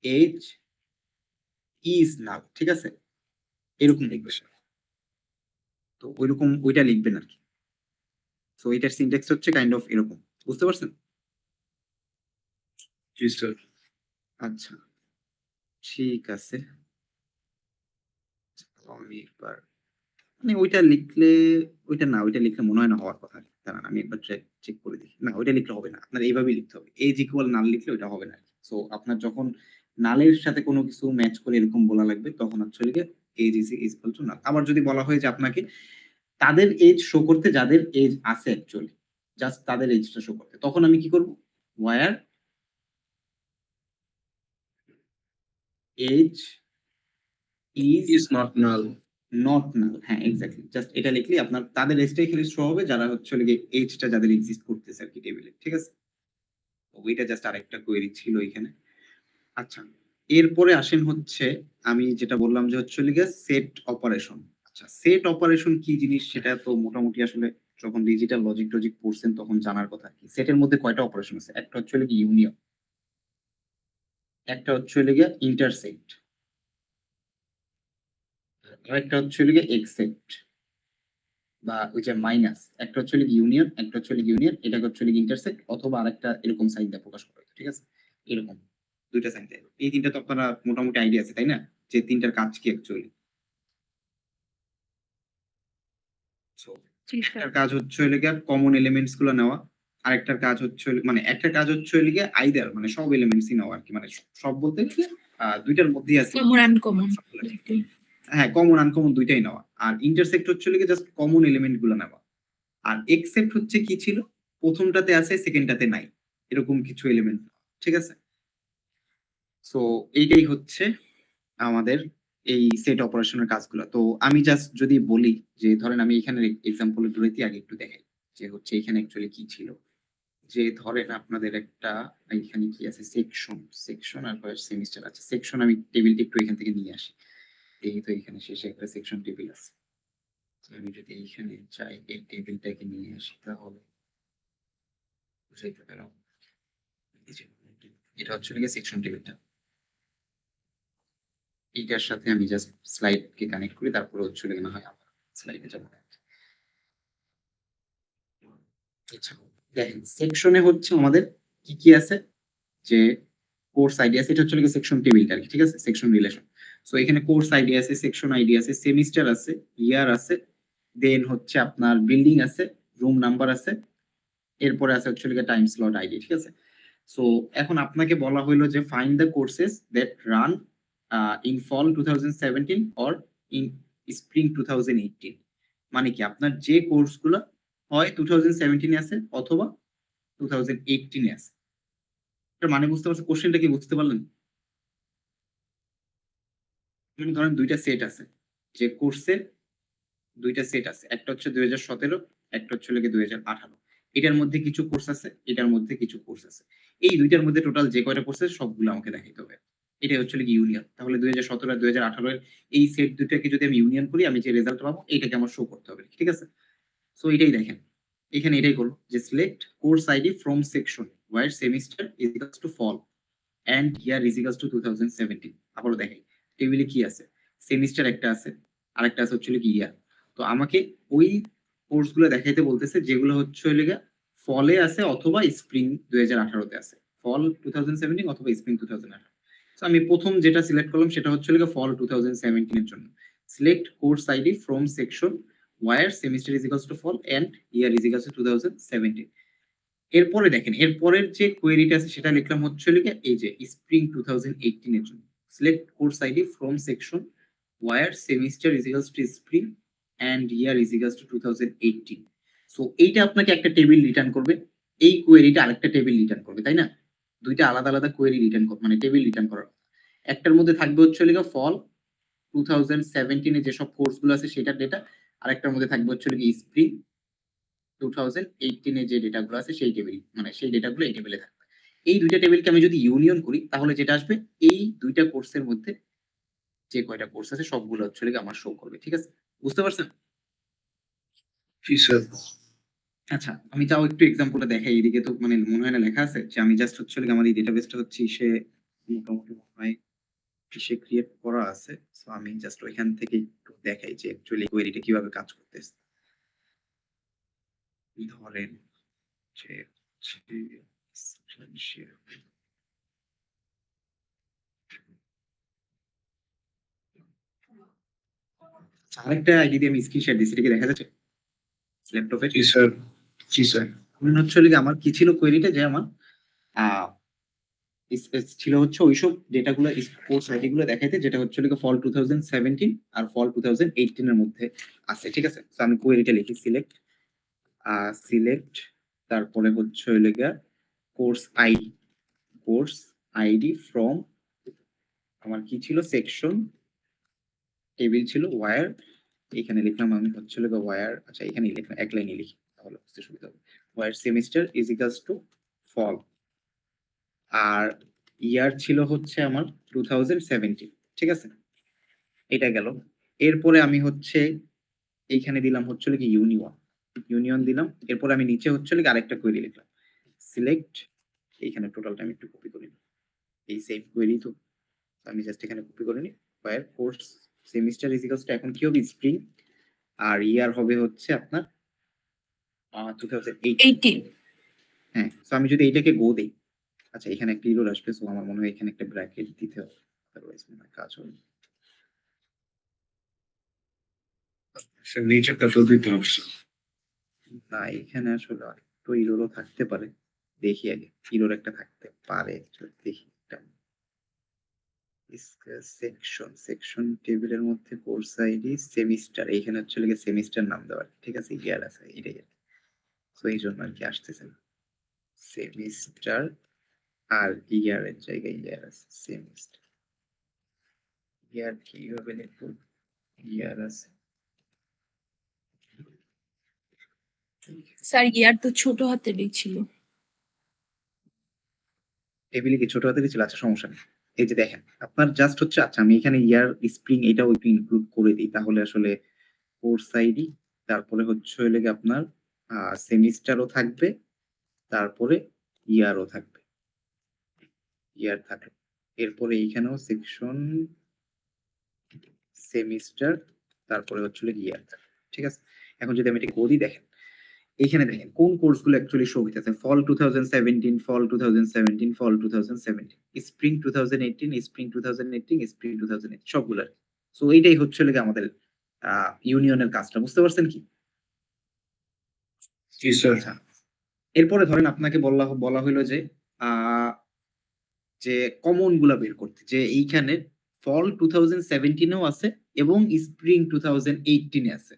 age is null। ঠিক আছে? এরকম লিখবেন। তো ঐরকম ওইটা লিখবেন আরকি। সো এটার সিনট্যাক্স হচ্ছে কাইন্ড অফ এরকম। বুঝতে পারছেন? জি স্যার। আচ্ছা, ঠিক আছে। আমি একবার মানে ওইটা লিখলে মনে হয় না হওয়ার কথা। দাঁড়ান আমি একবার চেক করে দেখি। না ওইটা লিখলে হবে না। আপনার এইভাবেই লিখতে হবে। এজ ইকুয়াল নাল লিখলে ওইটা হবে না। সো আপনার যখন নালের সাথে কোনো কিছু ম্যাচ করে এরকম বলা লাগবে তখন হচ্ছে হলো গিয়ে age is equal to null. আবার যদি বলা হয় যে আপনাকে তাদের এজ শো করতে যাদের এজ আছে অ্যাকচুয়ালি, জাস্ট তাদের এজটা শো করতে। তখন আমি কি করব? where age is is not null. Not নাল। হ্যাঁ, এক্সাক্টলি। জাস্ট এটা লিখলেই আপনার তাদের এজটাই খালি শো হবে যারা হচ্ছে হলো গিয়ে এজটা যাদের এক্সিস্ট করতেছে আরকি টেবিলে। ঠিক আছে? তো ওইটা জাস্ট আরেকটা কোয়েরি ছিল এখানে। আচ্ছা, এরপরে আসেন হচ্ছে আমি যেটা বললাম যে হচ্ছে হলো গিয়ে সেট অপারেশন। আচ্ছা, সেট অপারেশন কি জিনিস সেটা তো মোটামুটি আসলে যখন ডিজিটাল লজিক টজিক পড়ছেন তখন জানার কথা আরকি। সেটের মধ্যে কয়টা অপারেশন আছে? একটা হচ্ছে হলো গিয়ে ইউনিয়ন, একটা হচ্ছে হলো গিয়ে ইন্টারসেক্ট, আরেকটা হচ্ছে হলো গিয়ে এক্সেপ্ট বা ওই যে মাইনাস। একটা হচ্ছে হলো ইউনিয়ন, একটা হচ্ছে হলো ইউনিয়ন, এটাকে হচ্ছে হলো ইন্টারসেক্ট অথবা আরেকটা এরকম সাইন দিয়ে প্রকাশ করা হয়। ঠিক আছে? এরকম ২ টা সাইন দিয়ে। এই ৩ টা তো আপনারা মোটামুটি আইডিয়া আছে, তাই না? যে ৩ টার কাজ কি অ্যাকচুয়ালি? সো জি স্যার। একটার কাজ হচ্ছে হলো গিয়ে কমন এলিমেন্টস গুলো নেওয়া। আরেকটার কাজ হচ্ছে হলো মানে একটার কাজ হচ্ছে হলো গিয়ে আইদার মানে সব এলিমেন্টসই নেওয়া আরকি। মানে সব বলতে গেলে ২ টার মধ্যেই আছে। কমন আনকমন দুইটাই। হ্যাঁ, কমন আনকমন ২ টাই নেওয়া। আর ইন্টারসেক্ট হচ্ছে হলো গিয়ে জাস্ট কমন এলিমেন্ট গুলো নেওয়া। আর একসেপ্ট হচ্ছে কি ছিল? ১ম টাতে আছে, 2nd টাতে নাই। এরকম কিছু এলিমেন্ট। ঠিক আছে? সো এইটাই হচ্ছে আমাদের এই সেট অপারেশনের কাজগুলো। তো আমি জাস্ট যদি বলি যে ধরেন আমি এখানের এক্সাম্পল গুলোতে আগে একটু দেখাই। যে হচ্ছে এখানে অ্যাকচুয়ালি কি ছিল? যে ধরেন আপনাদের একটা এখানে কি আছে সেকশন আর সেমিস্টার আছে। সেকশন আমি টেবিলটা একটু এখান থেকে নিয়ে আসি। এই তো এখানে শেষে একটা সেকশন টেবিল আছে। তো আমি যদি এইখানে চাই এই টেবিলটাকে নিয়ে আসি তাহলে বুঝাইতে পারো। এই যে এটা হচ্ছে গিয়ে সেকশন টেবিলটা। এইটার সাথে আমি জাস্ট স্লাইডকে কানেক্ট করি, তারপরে হচ্ছে না হয় আবার স্লাইডে যাবো। আচ্ছা, দেখেন সেকশনে হচ্ছে আমাদের কি কি আছে, যে কোর্স আইডি আছে, এটা হচ্ছে সেকশন টেবিলটা আর কি, ঠিক আছে, সেকশন রিলেশন। সো এখানে কোর্স আইডি আছে, সেকশন আইডি আছে, সেমিস্টার আছে, ইয়ার আছে, দেন হচ্ছে আপনার বিল্ডিং আছে, রুম নাম্বার আছে, এরপরে আছে হচ্ছে টাইম স্লট আইডি, ঠিক আছে। সো এখন আপনাকে বলা হইলো যে find the courses that run in fall 2017 or in spring 2018। মানে কি আপনার যে কোর্সগুলো হয় 2017 এ আছে অথবা 2018 এ আছে। এটার মানে বুঝতে পারছেন? কোশ্চেনটা কি বুঝতে পারলেন? ধরেন দুইটা সেট আছে, যে কোর্সের দুইটা সেট আছে, একটা হচ্ছে 2017, একটা হচ্ছে 2018। এটার মধ্যে কিছু কোর্স আছে, এটার মধ্যে কিছু কোর্স আছে। এই দুইটার মধ্যে টোটাল যে কয়টা কোর্স আছে সবগুলো আমাকে দেখাইতে হবে। এটাই হচ্ছে কি ইউনিয়ন। তাহলে 2017 আর 2018 এর এই সেট দুইটাকে যদি আমি ইউনিয়ন করি, আমি যে রেজাল্ট পাবো এইটাকে আমার শো করতে হবে, ঠিক আছে। সো এটাই দেখেন, এখানে এটাই করবো যে select course ID from section where semester is equals to fall and year is equals to 2017। আবারও দেখেন টেবিলে কি আছে, সেমিস্টার একটা আছে, আরেকটা আছে হচ্ছে কি ইয়ার। তো আমাকে ওই কোর্সগুলো দেখাইতে বলতেছে যেগুলো হচ্ছে ফলে আছে অথবা স্প্রিং 2018 তে আছে। ফল 2017 অথবা স্প্রিং 2018। তো আমি প্রথম যেটা সিলেক্ট করলাম সেটা হচ্ছে ফল 2017 এর জন্য। Select course ID from section where semester is equals to fall and year is equals to 2017। এরপরে দেখেন এরপরের যে কোয়েরিটা আছে সেটা লিখলাম হচ্ছে এই যে স্প্রিং 2018 এর জন্য। Select course ID from section where semester is equals to spring and year is equals to 2018। So এইটা আপনাকে একটা টেবিল রিটার্ন করবে, এই কোয়েরিটা আরেকটা টেবিল রিটার্ন করবে, তাই না? দুইটা আলাদা আলাদা কোয়েরি রিটার্ন করবে, মানে টেবিল রিটার্ন করার। একটার মধ্যে থাকবে হচ্ছে ফল 2017 এ যেসব কোর্স গুলো আছে সেটার ডেটা, আরেকটার মধ্যে থাকবে হচ্ছে স্প্রিং 2018 এ যে ডেটাগুলো আছে সেই টেবিল, মানে সেই ডেটাগুলো এই টেবিলে থাকবে। এই দুইটা টেবিলকে আমি যদি ইউনিয়ন করি তাহলে যেটা আসবে এই দুইটা কোর্সের মধ্যে যে কয়টা কোর্স আছে সবগুলো হচ্ছে আমার শো করবে, ঠিক আছে? বুঝতে পারছেন? জি স্যার। আচ্ছা, আমি তাও একটু এক্সাম্পলটা দেখাই। এদিকে তো মানে মনে হয় না লেখা আছে, যে আমি জাস্ট হচ্ছে আমার এই ডেটাবেসটা হচ্ছে সে মোটামুটি মনে হয় সে ক্রিয়েট করা আছে। সো আমি জাস্ট ওইখান থেকে একটু দেখাই যে অ্যাকচুয়ালি কোয়েরিটা কিভাবে কাজ করতেছে। ধরেন যে হচ্ছে আরেকটা আইডি দিয়ে আমি স্ক্রিনশট দিচ্ছি, এটা কি দেখা যাচ্ছে ল্যাপটপে? জি স্যার। জি স্যার। মনে হচ্ছে আমার কি ছিল কোয়েরিটা, যে আমার আহ, ছিল হচ্ছে ওইসব ডেটাগুলো কোর্স আইডি গুলো দেখাইতে যেটা হচ্ছে ফল 2017 আর ফল 2018 এর মধ্যে আছে, ঠিক আছে। তো আমি কোয়েরিটা লিখি সিলেক্ট তারপরে হচ্ছে course ID, course ID from, আমার কি ছিল সেকশন টেবিল ছিল ওয়ার, এখানে লিখলাম আমি হচ্ছে ওয়ার। আচ্ছা এখানে লিখলাম এক লাইনে লিখি তাহলে বুঝতে সুবিধা হবে। Where semester is equals to fall, আর ইয়ার ছিল হচ্ছে আমার 2017, ঠিক আছে। এটা গেল। এরপরে আমি হচ্ছে এইখানে দিলাম হচ্ছে কি ইউনিয়ন দিলাম। এরপরে আমি নিচে হচ্ছে আরেকটা কোয়েরি লিখলাম সিলেক্ট, এইখানে টোটালটা আমি একটু কপি করে নিই, এই সেম কোয়েরি তো আমি জাস্ট এখানে কপি করে নিই। Where course semester is equals to এখন কি হবে স্প্রিং, আর ইয়ার হবে হচ্ছে আপনার 2018। 18। হ্যাঁ, তো আমি যদি এইটাকে গো দেই, আচ্ছা এখানে একটা ইরর আসবে, সো আমার মনে হয় এখানে একটা ব্র্যাকেট দিতে হবে, আদারওয়াইজ মনে হয় কাজ হবে না। স্যার নিচেরটা তো দিতে হবে স্যার। না এখানে আসলে একটু ইরোরও থাকতে পারে, দেখি আগে ইরোর একটা থাকতে পারে, দেখি একটা সেকশন টেবিলের মধ্যে কোর্স আইডি সেমিস্টার, এইখানে হচ্ছে সেমিস্টার নাম দেওয়া, ঠিক আছে, ইয়ার আছে এটাই। তো এই জন্য আর কি আসতেছে সেমিস্টার, আর ইয়ার এর জায়গায় ইয়ার আছে, সেমিস্টার ইয়ার কিভাবে লিখবো, ইয়ার আছে। স্যার ইয়ার তো ছোট হাতেরই ছিল। টেবিলে কি ছোট হাতেরই ছিল? আচ্ছা সমস্যা নেই। এই যে দেখেন, আপনার জাস্ট হচ্ছে আচ্ছা আমি এখানে ইয়ার, স্প্রিং এটাও একটু ইনক্লুড করে দিই। তাহলে আসলে কোর্স আইডি, তারপরে হচ্ছে হইলো গিয়ে আপনার সেমিস্টারও থাকবে, তারপরে ইয়ারও থাকবে। ইয়ার থাকলো। এরপরে এইখানেও সেকশন, সেমিস্টার, তারপরে হচ্ছে হলো ইয়ার থাকবে। ঠিক আছে? এখন যদি আমি এটাকে বলি দেখেন, এইখানে দেখেন কোন কোর্সগুলো অ্যাকচুয়ালি শো হইতেছে। ফল 2017, ফল 2017, ফল 2017, স্প্রিং 2018, স্প্রিং 2018, স্প্রিং 2018 সবগুলার। সো এইটাই হচ্ছে হলো গিয়ে আমাদের ইউনিয়নের কাজটা। বুঝতে পারছেন কি? জি স্যার। আচ্ছা। এরপরে ধরেন আপনাকে বলা হইলো যে আ যে কমন গুলা বের করতে। যে এইখানে ফল 2017 এও আছে এবং স্প্রিং 2018 এ আছে।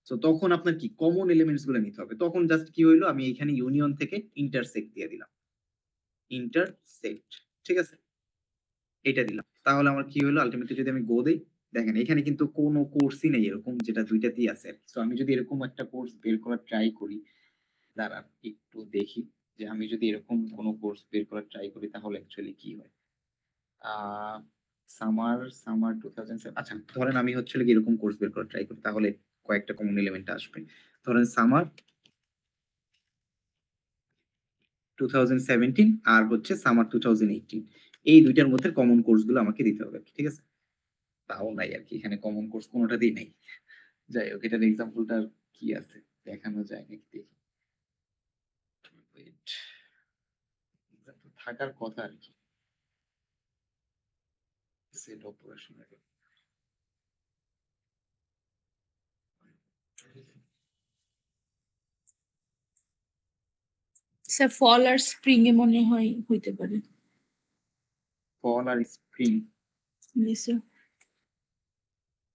সো তখন আপনার কি কমন এলিমেন্টস গুলা নিতে হবে। তখন জাস্ট কি হইলো আমি এখানে ইউনিয়ন থেকে ইন্টারসেক্ট দিয়ে দিলাম। ইন্টারসেক্ট। ঠিক আছে? এটা দিলাম। তাহলে আমার কি হলো আল্টিমেটলি যদি আমি গো দেই, দেখেন এখানে কিন্তু কোনো কোর্সই নেই এরকম যেটা ২ টাতেই আছে। সো আমি যদি এরকম একটা কোর্স বের করার ট্রাই করি, দাঁড়ান একটু দেখি যে আমি যদি এরকম কোনো কোর্স বের করার ট্রাই করি তাহলে অ্যাকচুয়ালি কি হয়? আ সামার 2007, আচ্ছা ধরেন আমি হচ্ছে হলো গিয়ে এরকম কোর্স বের করার ট্রাই করি তাহলে কয়েকটা কমন এলিমেন্ট আসবে। ধরেন সামার 2017 আর হচ্ছে সামার 2018, এই ২ টার মধ্যে কমন কোর্স গুলো আমাকে দিতে হবে আরকি। ঠিক আছে? তাও নাই আরকি, এখানে কমন কোর্স কোনটাতেই নাই। যাই হোক এটার এক্সাম্পলটা কি আছে দেখানো যায় নাকি দেখি। ওয়েট, এক্সাম্পল থাকার কথা আরকি। সেট অপারেশন এর। স্যার ফল আর স্প্রিং এ মনে হয় হইতে পারে। ফল আর স্প্রিং, জি স্যার।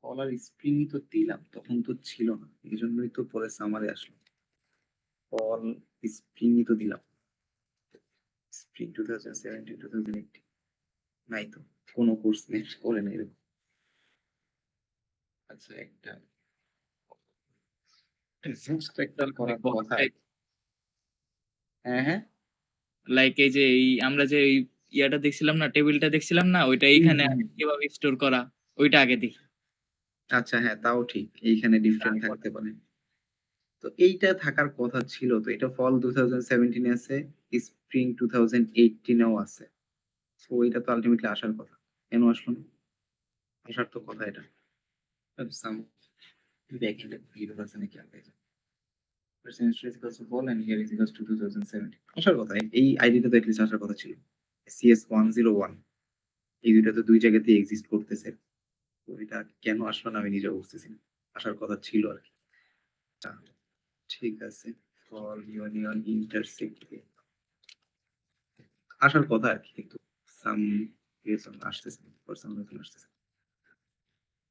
ফল আর স্প্রিংই তো দিলাম, তখন তো ছিল না। এজন্যই তো পরে সামারে আসলো। ফল, স্প্রিংই তো দিলাম। স্প্রিং 2017, 2018 নাই তো। কোন কোর্স নেক্সট করে নাই এরকম। আচ্ছা একটা নেক্সট একটা করার কথা। হ্যাঁ, হ্যাঁ। লাইক এই যে আমরা যে ইয়াটা দেখছিলাম না, টেবিলটা দেখছিলাম না, ওইটা হুম, এইখানে হুম। কিভাবে স্টোর করা ওইটা আগে দেখি। আচ্ছা হ্যাঁ, তাও ঠিক। এইখানে ডিফারেন্ট থাকতে পারে। তো এইটা থাকার কথা ছিল তো। এটা ফল 2017 এ আছে, স্প্রিং 2018 এও আছে। সো এটা তো আল্টিমেটলি আসার কথা। কেন আসলো না? আসার তো কথা এটা। সাম ব্যাকএন্ড এর আছে নাকি আগে? Percentage is equals to fall and here is equals to 2017 আসার কথা। এই আইডিটা তো এটলিস্ট আসার কথা ছিল। CS101 এই দুইটা তো ২ জায়গাতেই এক্সিস্ট করতেছে। তো এটা কেন আসলো না আমি নিজেও বুঝতেছি না। আসার কথা ছিল আরকি। আচ্ছা, ঠিক আছে। ফল ইউনিয়ন ইন্টারসেক্ট আসার কথা আরকি, কিন্তু সাম রিজন আসতেছে না। ফর সাম রিজন আসতেছে না।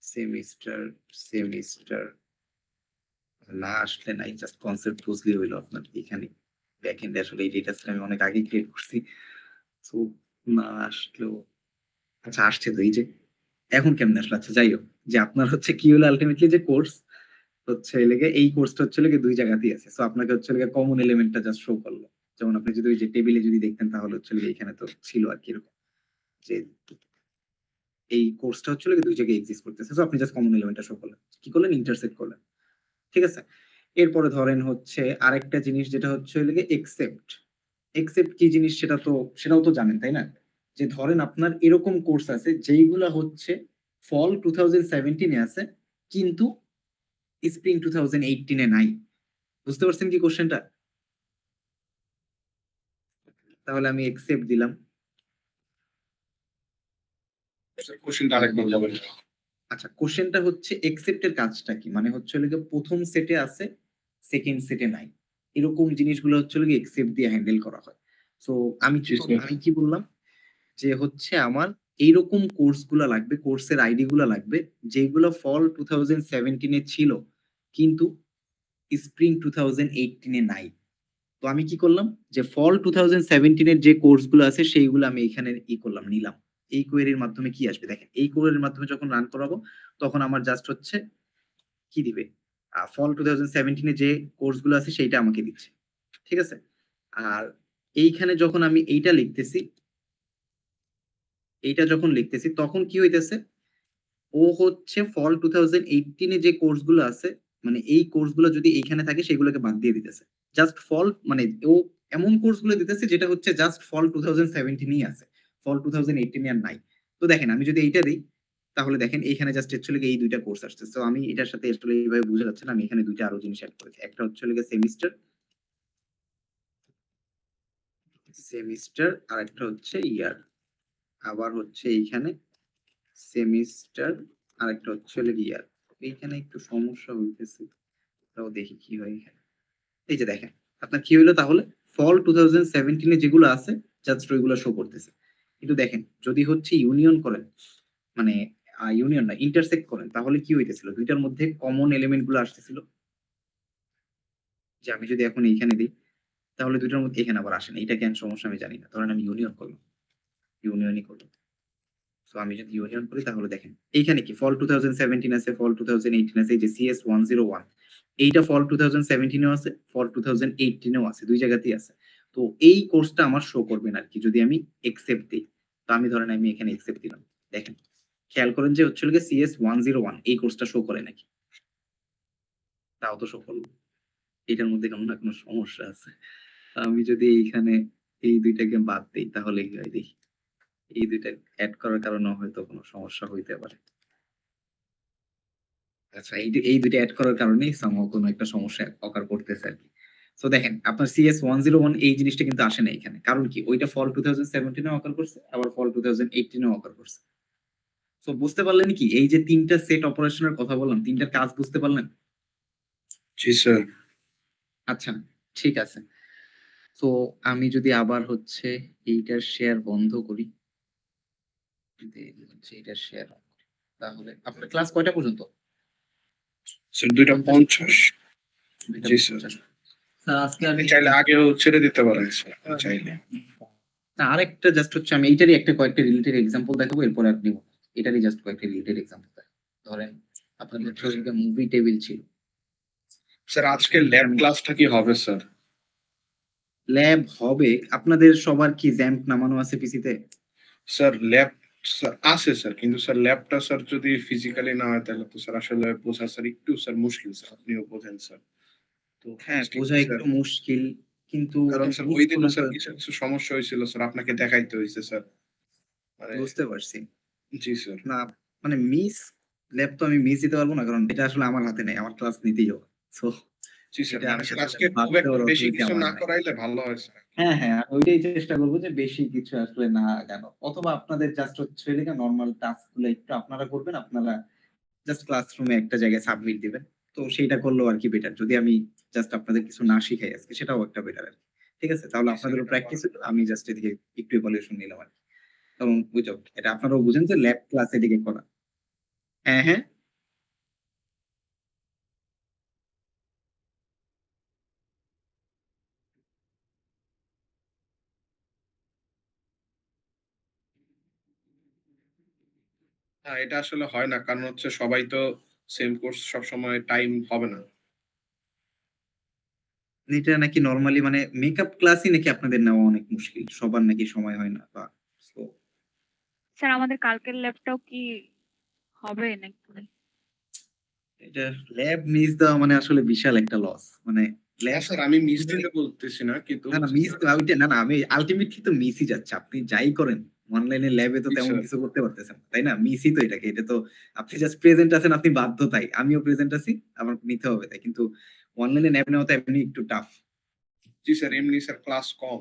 সেমিস্টার, সেমিস্টার না আসলে নাই, জাস্ট কনসেপ্ট বুঝলেই হইলো আপনার। এখানে ব্যাকএন্ডে আসলে এই ডেটা সেট আমি অনেক আগে ক্রিয়েট করছি। সো না আসলেও আচ্ছা আসছে তো এই যে এখন কেমনে আসলো? আচ্ছা যাই হোক। যে আপনার হচ্ছে কি হলো আল্টিমেটলি যে কোর্স হচ্ছে হলো গিয়ে এই কোর্সটা হচ্ছে হলো গিয়ে ২ জায়গাতেই আছে। সো আপনাকে হচ্ছে হলো গিয়ে কমন এলিমেন্টটা জাস্ট শো করলো। যেমন আপনি যদি ওই যে টেবিলে যদি দেখতেন তাহলে হচ্ছে হলো গিয়ে এখানে তো ছিল আরকি এরকম। যে এই কোর্সটা হচ্ছে হলো গিয়ে ২ জায়গায় এক্সিস্ট করতেছে। সো আপনি জাস্ট কমন এলিমেন্টটা শো করলেন। কি করলেন? ইন্টারসেক্ট করলেন। ঠিক আছে? এরপরে ধরেন হচ্ছে আরেকটা জিনিস যেটা হচ্ছে হলো গিয়ে একসেপ্ট। একসেপ্ট কি জিনিস সেটাও তো জানেন, তাই না? যে ধরেন আপনার এরকম কোর্স আছে যেইগুলা হচ্ছে ফল 2017 এ আছে কিন্তু স্প্রিং 2018 এ নাই। বুঝতে পারছেন কি কোশ্চেনটা? তাহলে আমি একসেপ্ট দিলাম। কোশ্চেনটা আরেকবার বলেন। আচ্ছা কোশ্চেনটা হচ্ছে একসেপ্ট এর কাজটা কি? মানে হচ্ছে হলো গিয়ে ১ম সেটে আছে, 2nd সেটে নাই। এরকম জিনিসগুলো হচ্ছে হলো গিয়ে একসেপ্ট দিয়ে হ্যান্ডেল করা হয়। সো জি স্যার। আমি কি বললাম? যে হচ্ছে আমার এইরকম কোর্স গুলা লাগবে, কোর্সের আইডি গুলা লাগবে যেগুলো ফল 2017 এ ছিল কিন্তু স্প্রিং 2018 এ নাই। তো আমি কি করলাম? যে ফল 2017 এর যে কোর্স গুলো আছে সেইগুলো আমি এখানে করলাম, নিলাম। এই কোয়েরির মাধ্যমে কি আসবে দেখেন। এই কোয়েরির মাধ্যমে যখন রান করাবো তখন আমার জাস্ট হচ্ছে কি দিবে? ফল 2017 এ যে কোর্স গুলো আছে সেইটা আমাকে দিচ্ছে। ঠিক আছে? আর এইখানে যখন আমি এইটা লিখতেছি এইটা যখন লিখতেছি তখন কি হইতেছে, ও হচ্ছে ফল 2018 এ যে কোর্স গুলো আছে, মানে এই কোর্স গুলো যদি এইখানে থাকে সেগুলোকে বাদ দিয়ে দিতেছে। জাস্ট ফল মানে ও এমন কোর্স গুলো দিতেছে যেটা হচ্ছে জাস্ট ফল 2017 ই আছে। ফল 2018 এ আর নাই। তো দেখেন আমি যদি এইটা দেই, তাহলে দেখেন এইখানে জাস্ট অ্যাকচুয়ালি এই ২ টা কোর্স আসছে। সো আমি এটার সাথে আসলে এইভাবে বোঝা যাচ্ছে না। আমি এখানে ২ টা আরো জিনিস এড করেছি। একটা হচ্ছে হলো গিয়ে সেমিস্টার আরেকটা হচ্ছে ইয়ার। আবার হচ্ছে এইখানে সেমিস্টার আরেকটা হচ্ছে হলো গিয়ে ইয়ার। এইখানে একটু সমস্যা হইতেছে। তাও দেখি কি হয় এখানে। এই যে দেখেন, আপনার কি হইলো তাহলে? ফল 2017 এ যেগুলো আছে জাস্ট ওইগুলো শো করতেছে। কিন্তু দেখেন যদি হচ্ছে ইউনিয়ন করেন, মানে ইউনিয়ন না ইন্টারসেক্ট করেন তাহলে কি হইতেছিল? ২ টার মধ্যে কমন এলিমেন্ট গুলো আসতেছিল। যে আমি যদি এখন এইখানে দেই, তাহলে ২ টার মধ্যে এখানে আবার আসে না। এটা কেন সমস্যা আমি জানি না। ধরেন আমি ইউনিয়ন করলাম। ইউনিয়নই করলাম। সো আমি যদি ইউনিয়ন করি তাহলে দেখেন এইখানে কি ফল 2017 আছে, ফল 2018 আছে, এই যে সিএস 101 এইটা ফল 2017 এও আছে, ফল 2018 এও আছে, ২ জায়গাতেই আছে। তো এই কোর্সটা আমার শো করবে না আরকি যদি আমি একসেপ্ট দেই। তো আমি ধরেন আমি এখানে একসেপ্ট দিলাম। দেখেন খেয়াল করেন যে হচ্ছে হলো গিয়ে সিএস 101 এই কোর্সটা শো করে নাকি? তাও তো শো করল। এটার মধ্যে কোনো না কোনো সমস্যা আছে। আমি যদি এইখানে এই ২ টাকে বাদ দেই তাহলে কি হয় দেখি। এই ২ টা এড করার কারণেও হয়তো কোনো সমস্যা হইতে পারে। আচ্ছা এই ২ টা এড করার কারণেই somehow কোনো একটা সমস্যা occur করতেছে আরকি। সো দেখেন আপনার সিএস 101 এই জিনিসটা কিন্তু আসে না এখানে। কারণ কি? ওইটা ফল 2017 এও occur করছে, আবার ফল 2018 এও occur করছে। সো বুঝতে পারলেন কি? এই যে ৩ টা সেট অপারেশন এর কথা বললাম, ৩ টার কাজ বুঝতে পারলেন? জি স্যার। আচ্ছা, ঠিক আছে। সো আমি যদি আবার হচ্ছে এইটার শেয়ার বন্ধ করি, দেন হচ্ছে এইটার শেয়ার অন করি। তাহলে আপনার ক্লাস কয়টা পর্যন্ত? স্যার ২টা ৫০ ৫০। ২ টা জি স্যার। ৫০। স্যার আজকে আপনি আমি চাইলে আগেও ছেড়ে দিতে পারেন স্যার, আপনি চাইলে। না আরেকটা জাস্ট হচ্ছে আমি এইটারই একটা কয়েকটা রিলেটেড এক্সাম্পল দেখাবো এরপরে আর নিব না। এটারই জাস্ট কয়েকটা রিলেটেড এক্সাম্পল দেখাবো। ধরেন আপনাদের হচ্ছে ওইদিকে মুভি টেবিল ছিল। স্যার আজকে ল্যাব ক্লাসটা কি হবে স্যার? ল্যাব হবে। আপনাদের সবার কি জ্যাম্প নামানো আছে পিসিতে? স্যার ল্যাব স্যার আছে স্যার। কিন্তু স্যার ল্যাবটা স্যার যদি ফিজিক্যালি না হয় তাহলে তো স্যার আসলে বোঝা স্যার একটু স্যার মুশকিল স্যার। আপনিও বোঝেন স্যার। তো হ্যাঁ, আজকে বোঝা কি স্যার? একটু মুশকিল। কিন্তু কারণ স্যার মিস ঐদিনও করা তো স্যার কিছু সমস্যা হয়েছিল স্যার। আপনাকে দেখাইতে হইছে স্যার। মানে বুঝতে পারছি। জি স্যার। না মানে ল্যাব তো আমি মিস দিতে পারব না। কারণ এটা আসলে আমার হাতে নেই। আমার ক্লাস নিতেই হবে। সো জি স্যার। এটা মানে আমি স্যার আসলে আজকে বাদ খুব একটা দেওয়ার বেশি অথরিটি কিছু আমার না নাই। করাইলে ভালো হয় স্যার। হ্যাঁ, হ্যাঁ। আমি ওইটাই চেষ্টা করব যে বেশি কিছু আসলে না কেন। অথবা আপনাদের জাস্ট হচ্ছে হলো গিয়ে নরমাল টাস্ক গুলো একটু আপনারা করবেন। আপনারা জাস্ট ক্লাসরুমে একটা জায়গায় সাবমিট দিবেন। তো সেইটা করলেও আরকি বেটার। যদি আমি জাস্ট আপনাদের কিছু না শিখাই আজকে সেটাও একটা বেটার আরকি। ঠিক আছে? তাহলে জি স্যার আপনাদেরও এটা প্র্যাকটিস করেন। হইলো। আমি জাস্ট এদিকে একটু ইভ্যালুয়েশন নিলাম আরকি। এবং বুঝো এটা আপনারাও বুঝেন যে ল্যাব ক্লাস এদিকে করা। হ্যাঁ, হ্যাঁ। না এটা আসলে হয় না। কারণ হচ্ছে সবাই তো সেম কোর্স সবসময় টাইম হবে না। এটা নাকি নরমালি মানে মেকআপ ক্লাসই নাকি আপনাদের নেওয়া অনেক মুশকিল। সবার নাকি সময় হয় না বা সো স্যার আমাদের কালকের ল্যাবটাও কি হবে নাকি? এটা ল্যাব মিস দেওয়া মানে আসলে বিশাল একটা লস। মানে না ল্যাব স্যার আমি মিস দিতে বলতেছি না। কিন্তু না, না হচ্ছে মিস স্যার ওইটা না, না আমি আল্টিমেটলি তো মিসই যাচ্ছে। আপনি যাই করেন অনলাইনে ল্যাবে তো জি তেমন স্যার। কিছু করতে পারতেছেন না। তাই না? মিসই তো এটাকে। এটা তো আপনি জাস্ট প্রেজেন্ট আছেন আপনি বাধ্য তাই। আমিও প্রেজেন্ট আছি আমার নিতে হবে তাই। কিন্তু অনলাইনে ল্যাব নেওয়া তো এমনি একটু টাফ। জি স্যার এমনি স্যার ক্লাস কম।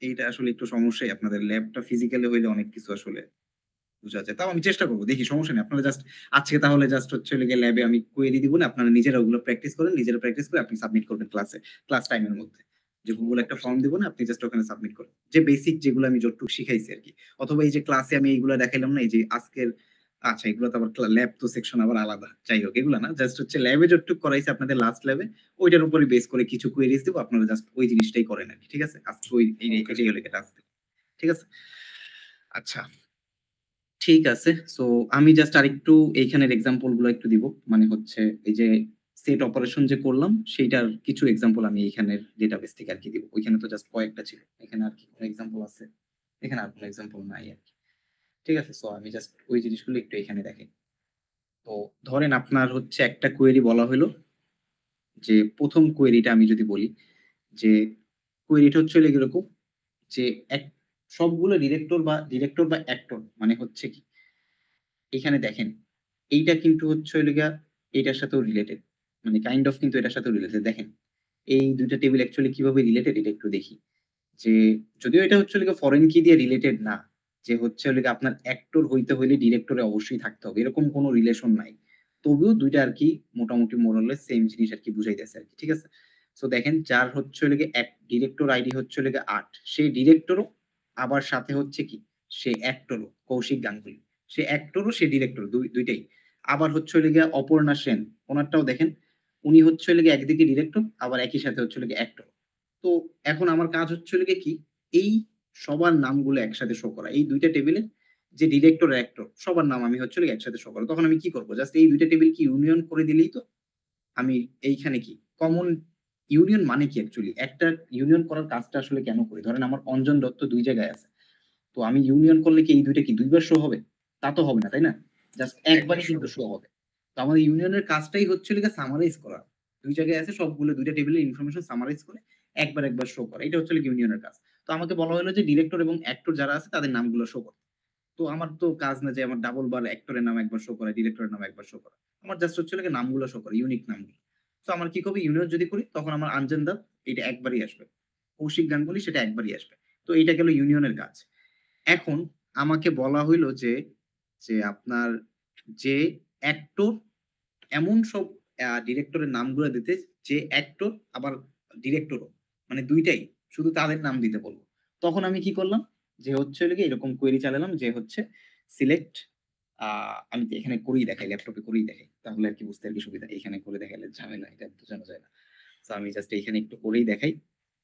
এইটা আসলে একটু সমস্যাই আপনাদের ল্যাবটা ফিজিক্যালি হইলে অনেক কিছু আসলে বুঝা যায়। তাও আমি চেষ্টা করব। দেখি সমস্যা নেই। আপনারা জাস্ট আজকে তাহলে জাস্ট হচ্ছে হলো গিয়ে ল্যাবে আমি কোয়েরি দিব না। আপনারা নিজেরা ওগুলো প্র্যাকটিস করেন। নিজেরা প্র্যাকটিস করে আপনি সাবমিট করবেন ক্লাসে। ক্লাস টাইম এর মধ্যে। যে Google একটা ওকে ফর্ম স্যার। দিব না, আপনি জাস্ট ওখানে সাবমিট করেন। যে বেসিক যেগুলো আমি যতটুকু শিখাইছি আরকি। অথবা এই যে ক্লাসে আমি এইগুলা দেখাইলাম না, এই যে আজকের আচ্ছা এগুলো তো আবার ল্যাব তো সেকশন আবার আলাদা। যাই হোক এগুলা না। জাস্ট হচ্ছে ল্যাবে যতটুকু করাইছি আপনাদের লাস্ট ল্যাবে ওইটার উপরে বেস করে কিছু কোয়েরিজ দিব। আপনারা জাস্ট ওই জিনিসটাই করেন আরকি। ঠিক আছে? আজকে ওই ওকে এটাই স্যার। হলো গিয়ে টাস্ক। ঠিক আছে? আচ্ছা। ঠিক আছে। সো আমি জাস্ট আরেকটু এইখানের এক্সাম্পল গুলো একটু দিব। মানে হচ্ছে এই যে সেট অপারেশন যে করলাম সেইটার কিছু এক্সাম্পল আমি এইখানের ডেটাবেস থেকে আরকি দিব। ওইখানে তো জাস্ট কয়েকটা ছিল। এখানে আর কি কোন এক্সাম্পল আছে? এখানে আর কোন এক্সাম্পল নাই আরকি। ঠিক আছে? সো আমি জাস্ট ওই জিনিসগুলো একটু এখানে দেখাই। তো ধরেন আপনার হচ্ছে একটা কোয়েরি বলা হইলো যে ১ম কোয়েরিটা আমি যদি বলি যে কোয়েরিটা হচ্ছে হলো এরকম যে সবগুলো ডিরেক্টর বা অ্যাক্টর মানে হচ্ছে কি এখানে দেখেন এইটা কিন্তু হচ্ছে হলো গিয়া এইটার সাথেও রিলেটেড। মানে কাইন্ড অফ কিন্তু এটার সাথেও রিলেটেড। দেখেন এই ২ টা টেবিল অ্যাকচুয়ালি কিভাবে রিলেটেড এটা একটু দেখি। যে যদিও এটা হচ্ছে হলো গিয়ে ফরেন কি দিয়ে রিলেটেড না। যে হচ্ছে হলো গিয়ে আপনার অ্যাক্টর হইতে হইলে ডিরেক্টরে অবশ্যই থাকতে হবে। এরকম কোন রিলেশন নাই। তবুও ২ টা আরকি মোটামুটি মোর অর লেস সেম জিনিস আরকি বুঝাইতেছে আরকি। ঠিক আছে? সো দেখেন যার হচ্ছে হলো গিয়ে ডিরেক্টর আইডি হচ্ছে হলো গিয়ে ৮ সেই ডিরেক্টরও আবার সাথে হচ্ছে কি সে অ্যাক্টরও কৌশিক গাঙ্গুলী। সে অ্যাক্টরও সে ডিরেক্টর ২ টাই। আবার হচ্ছে হলো গিয়ে অপর্ণা সেন উনারটাও দেখেন উনি হচ্ছে হলো গিয়ে একদিকে ডিরেক্টর আবার একই সাথে হচ্ছে হলো গিয়ে অ্যাক্টর। তো এখন আমার কাজ হচ্ছে হলো গিয়ে কি এই সবার নামগুলো একসাথে শো করা। এই ২ টা টেবিলে যে ডিরেক্টর, অ্যাক্টর সবার নাম আমি হচ্ছে হলো গিয়ে একসাথে শো করা। তখন আমি কি করব? জাস্ট এই ২ টা টেবিল কি ইউনিয়ন করে দিলেই তো আমি এইখানে কি কমন ইউনিয়ন মানে কি অ্যাকচুয়ালি? একটা ইউনিয়ন করার কাজটা আসলে কেন করি? ধরেন আমার অঞ্জন দত্ত ২ জায়গায় আছে। তো আমি ইউনিয়ন করলে কি এই ২ টা কি ২ বার শো হবে? তা তো হবে না, তাই না? জাস্ট একবারই কিন্তু শো হবে। তো আমাদের ইউনিয়নের কাজটাই হচ্ছে হলো গিয়ে সামারাইজ করা। ২ জায়গায় আছে সবগুলো ২ টা টেবিলের ইনফরমেশন সামারাইজ করে একবার শো করা। এটা হচ্ছে হলো গিয়ে ইউনিয়নের কাজ। তো আমাকে বলা হলো যে ডিরেক্টর এবং অ্যাক্টর যারা আছে তাদের নামগুলো শো করতে। তো আমার তো কাজ না যে আমার ডাবল বার অ্যাক্টরের নাম একবার শো করা, ডিরেক্টরের নাম একবার শো করা। আমার জাস্ট হচ্ছে হলো গিয়ে নামগুলো শো করা, ইউনিক নামগুলো। সো আমার কি হবে ইউনিয়ন যদি করি তখন আমার আঞ্জন দাস এটা একবারই আসবে। কৌশিক গাঙ্গুলী সেটা একবারই আসবে। তো এইটা গেল ইউনিয়নের কাজ। এখন আমাকে বলা হইলো যে আপনার যে অ্যাক্টর এমন সব ডিরেক্টরের নামগুলো দিতে যে অ্যাক্টর আবার ডিরেক্টরও। মানে ২ টাই। শুধু তাদের নাম দিতে বলল। তখন আমি কি করলাম? যে হচ্ছে হলো গিয়ে এরকম কোয়েরি চালালাম যে হচ্ছে সিলেক্ট আ আমি তো এখানে করেই দেখাই, ল্যাপটপে করেই দেখাই। তাহলে আরকি বুঝতে আরকি সুবিধা। এখানে করে দেখাইলে ঝামেলা, এটা বোঝানো যায় না। সো আমি জাস্ট এইখানে একটু করেই দেখাই।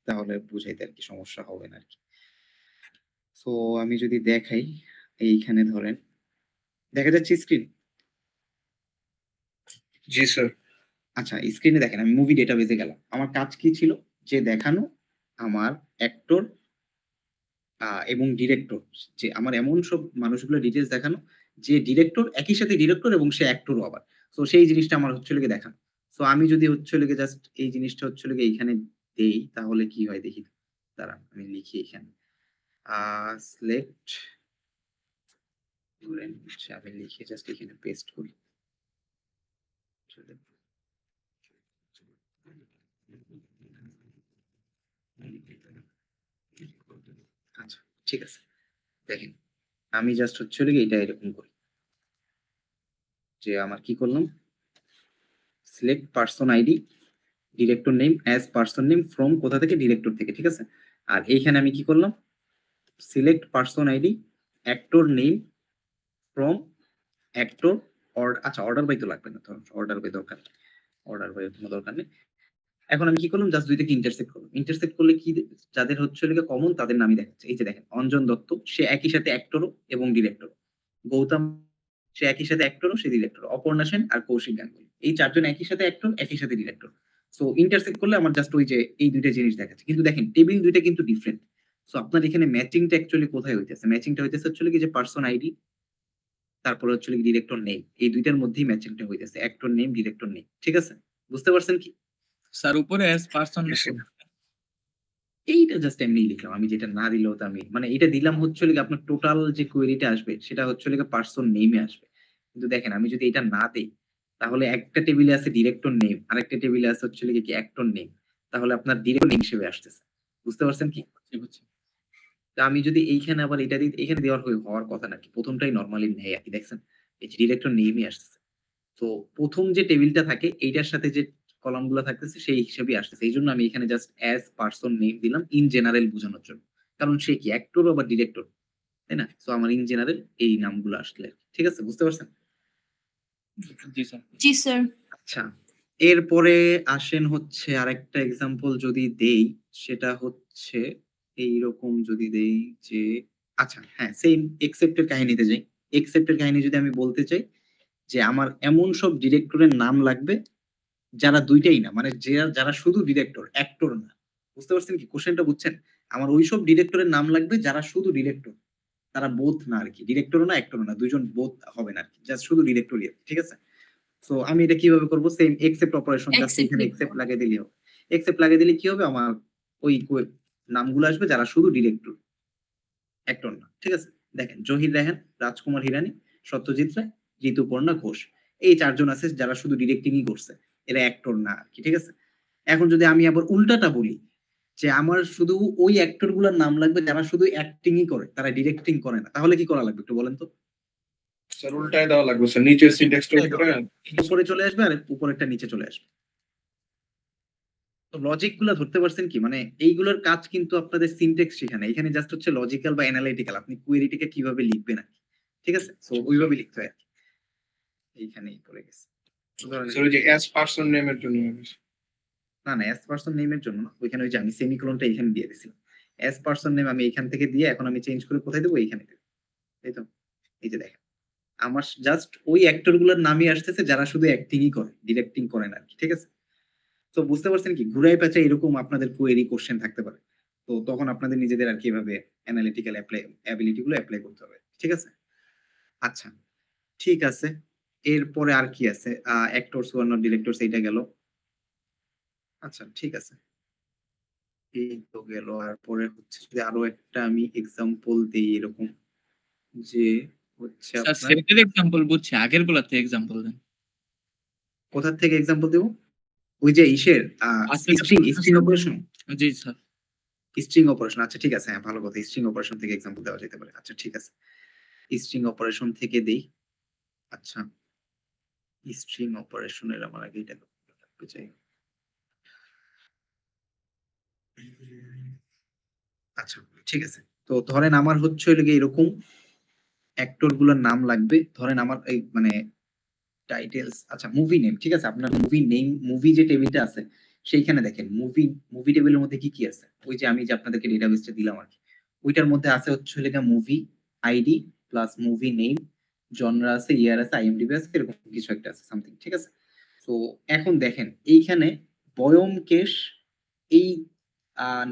তাহলে বুঝাইতে আরকি সমস্যা হবে না আরকি। সো আমি যদি দেখাই এইখানে ধরেন দেখা যাচ্ছে স্ক্রিন? জি স্যার। আচ্ছা স্ক্রিনে দেখেন আমি মুভি ডেটাবেজে গেলাম। আমার কাজ কি ছিল? যে দেখানো আমার অ্যাক্টর এবং ডিরেক্টর যে আমার এমন সব মানুষগুলো ডিটেইলস দেখানো যে ডিরেক্টর একই সাথে ডিরেক্টর এবং সে অ্যাক্টরও আবার। সো সেই জিনিসটা আমার হচ্ছে হলো গিয়ে দেখানো। সো আমি যদি হচ্ছে হলো গিয়ে জাস্ট এই জিনিসটা হচ্ছে হলো গিয়ে এইখানে দেই তাহলে কি হয় দেখি। দাঁড়ান আমি লিখি এখানে। আ সিলেক্ট ধরেন হচ্ছে আমি লিখে জাস্ট এখানে পেস্ট করি। আচ্ছা ঠিক আছে। দেখেন আমি জাস্ট হচ্ছে হলো গিয়ে এটা এরকম করি। যে আমার কি করলাম? Select person ID, director name as person name from কোথা থেকে? ডিরেক্টর থেকে। ঠিক আছে? আর এইখানে আমি কি করলাম? Select person ID, actor name from actor আচ্ছা অর্ডার বাই তো লাগবে না। ধরুন অর্ডার বাই দরকার নেই। অর্ডার বাই এর কোনো দরকার নেই। এখন আমি কি করলাম? জাস্ট ২ টাকে ইন্টারসেক্ট করলাম। ইন্টারসেক্ট করলে কি যাদের হচ্ছে হলো গিয়ে কমন তাদের নামই দেখাচ্ছে। এই যে দেখেন অঞ্জন দত্ত সে একই সাথে অ্যাক্টরও এবং ডিরেক্টরও। গৌতম সে একই সাথে অ্যাক্টরও সে ডিরেক্টর। অপর্ণা সেন আর কৌশিক গাঙ্গুলী। এই ৪ জন একই সাথে অ্যাক্টর, একই সাথে ডিরেক্টর। সো ইন্টারসেক্ট করলে আমার জাস্ট ওই যে এই ২ টা জিনিস দেখাচ্ছে। কিন্তু দেখেন টেবিল ২ টা কিন্তু ডিফারেন্ট। সো আপনার এখানে ম্যাচিংটা অ্যাকচুয়ালি কোথায় হইতেছে? ম্যাচিংটা হইতেছে হচ্ছে হলো গিয়ে যে পারসন আইডি তারপরে হচ্ছে হলো গিয়ে ডিরেক্টর নেম। এই ২ টার মধ্যেই ম্যাচিংটা হইতেছে। Actor name, director name. ঠিক আছে? বুঝতে পারছেন কি? স্যার উপরে অ্যাজ পারসন জি স্যার। এইটা জাস্ট এমনিই লিখলাম। আমি যেটা না দিলেও তো আমি মানে এটা দিলাম হচ্ছে হলো গিয়ে আপনার টোটাল যে কোয়েরিটা আসবে সেটা হচ্ছে হলো গিয়ে পারসন নেম এ আসবে। কিন্তু দেখেন আমি যদি এটা না দেই তাহলে একটা টেবিলে আছে ডিরেক্টর নেম, আরেকটা টেবিলে আছে হচ্ছে হলো গিয়ে কি অ্যাক্টর নেম। তাহলে আপনার ডিরেক্টর নেম হিসেবে আসতেছে। বুঝতে পারছেন কি? বুঝছি, বুঝছি। তো আমি যদি এইখানে আবার এটা দিই, এখানে দেওয়ার হওয়ার কথা নাকি? ১ম টাই নরমালি নেয় আরকি দেখছেন? এই যে ডিরেক্টর নেমই আসতেছে। তো ১ম যে টেবিলটা থাকে এইটার সাথে যে কলাম গুলা থাকতেছে সেই হিসেবেই আসতেছে। এইজন্য আমি এখানে জাস্ট এস পারসন নেম দিলাম ইন জেনারেল বোঝানোর জন্য। কারণ সে কি অ্যাক্টর আবার ডিরেক্টর, তাই না? সো আমার ইন জেনারেল এই নামগুলো আসলে আরকি। ঠিক আছে? বুঝতে পারছেন? জি স্যার। জি স্যার। আচ্ছা। এরপরে আসেন হচ্ছে আরেকটা এক্সাম্পল যদি দেই, সেটা হচ্ছে এইরকম যদি দেই যে আচ্ছা হ্যাঁ, সেইম এক্সেপ্ট এর কাহিনীতে যাই। এক্সেপ্ট এর কাহিনী যদি আমি বলতে চাই যে আমার এমন সব ডিরেক্টরের নাম লাগবে যারা ২ টাই না। মানে যারা শুধু ডিরেক্টর, অ্যাক্টর না। বুঝতে পারছেন কি? কোয়েশ্চেনটা বুঝছেন? আমার ঐসব ডিরেক্টরের নাম লাগবে যারা শুধু ডিরেক্টর। তারা বোথ না আরকি। ডিরেক্টরও না, অ্যাক্টরও না। ২ জন বোথ হবে না আরকি। জাস্ট শুধু ডিরেক্টরই আরকি। ঠিক আছে? সো আমি এটা কিভাবে করব? Same accept operation just accept এখানে লিখবো। একসেপ্ট লাগিয়ে দিলেই হবে। একসেপ্ট লাগিয়ে দিলে কি হবে? আমার ওই নামগুলো আসবে যারা শুধু ডিরেক্টর, অ্যাক্টর না। ঠিক আছে? দেখেন জহির রায়হান, রাজকুমার হিরানি, সত্যজিৎ রায়, ঋতুপর্ণা ঘোষ। এই ৪ জন আছে যারা শুধু ডিরেক্টিংই করছে। এরা অ্যাক্টর না আরকি। ঠিক আছে? এখন যদি আমি আবার উল্টাটা বলি যে আমার শুধু ওই অ্যাক্টর গুলার নাম লাগবে যারা শুধু অ্যাক্টিংই করে, তারা ডিরেক্টিং করে না। তাহলে কি করা লাগবে একটু বলেন তো? স্যার উল্টায় দেওয়া লাগবে স্যার, নিচের সিনট্যাক্সটা উপরে। উপরে চলে আসবে আর উপরেরটা নিচে চলে আসবে। তো লজিক গুলা ধরতে পারছেন কি? মানে এইগুলোর কাজ কিন্তু আপনাদের সিনট্যাক্স শেখা না। এখানে জাস্ট হচ্ছে লজিক্যাল বা এনালাইটিক্যাল। আপনি কোয়েরিটিকে কিভাবে লিখবেন আরকি। ঠিক আছে? সো ওইভাবে লিখতে হয় আরকি। এইখানেই পড়ে গেছে। উদাহরণ স্যার ওই যে অ্যাজ পারসন নেমের জন্য হবে। না, না অ্যাজ পারসন নেম এর জন্য না। ওইখানে ওই যে আমি সেমিকোলনটা এখানে দিয়ে দিছিলাম। অ্যাজ পারসন নেম আমি এখান থেকে দিয়ে এখন আমি চেঞ্জ করে কোথায় দেব? এইখানে দেব। তাই তো? এই যে দেখেন। আমার জাস্ট ওই অ্যাক্টর গুলোর নামই আসতেছে যারা শুধু অ্যাক্টিংই করে, ডিরেক্টিং করে না আরকি। ঠিক আছে? তো বুঝতে পারছেন কি? ঘুরায় পেঁচায় এরকম আপনাদের কোয়েরি কোয়েশ্চেন থাকতে পারে। তো তখন আপনাদের নিজেদের আরকি এভাবে এনালিটিক্যাল এবিলিটি গুলো এপ্লাই করতে হবে। ঠিক আছে? আচ্ছা, ঠিক আছে। এরপরে আর কি আছে? Actors who are not directors এইটা গেল। আচ্ছা, ঠিক আছে। এই তো গেল। আর পরে হচ্ছে যদি আরো একটা আমি এক্সাম্পল দেই এরকম যে হচ্ছে স্যার আপনার সেটের এক্সাম্পল বুঝছি, আগের গুলাতে এক্সাম্পল দেন। কোথা থেকে এক্সাম্পল দেব? ওই যে ইসের আচ্ছা স্ট্রিং অপারেশন? জি স্যার। স্ট্রিং অপারেশন আচ্ছা ঠিক আছে। হ্যাঁ, ভালো কথা। স্ট্রিং অপারেশন থেকে এক্সাম্পল দেওয়া যেতে পারে। আচ্ছা ঠিক আছে। স্ট্রিং অপারেশন থেকে দেই। আচ্ছা, স্ট্রিং অপারেশনের আমার আগে এটা করতে চাই। আচ্ছা, ঠিক আছে। তো ধরেন আমার হচ্ছে হলো গিয়ে এরকম অ্যাক্টর গুলোর নাম লাগবে। ধরেন আমার এই মানে টাইটেলস আচ্ছা মুভি নেম ঠিক আছে? আপনার মুভি নেম মুভি যে টেবিলটা আছে সেইখানে দেখেন মুভি টেবিলের মধ্যে কি আছে? ওই যে আমি যে আপনাদেরকে ডেটাবেসটা দিলাম আরকি। ওইটার মধ্যে আছে হচ্ছে হলো গিয়ে movie ID plus movie name, genre আছে, ইয়ার আছে, আইএমডিবি আছে এরকম কিছু একটা আছে সামথিং ঠিক আছে? তো এখন দেখেন এইখানে বয়মকেশ এই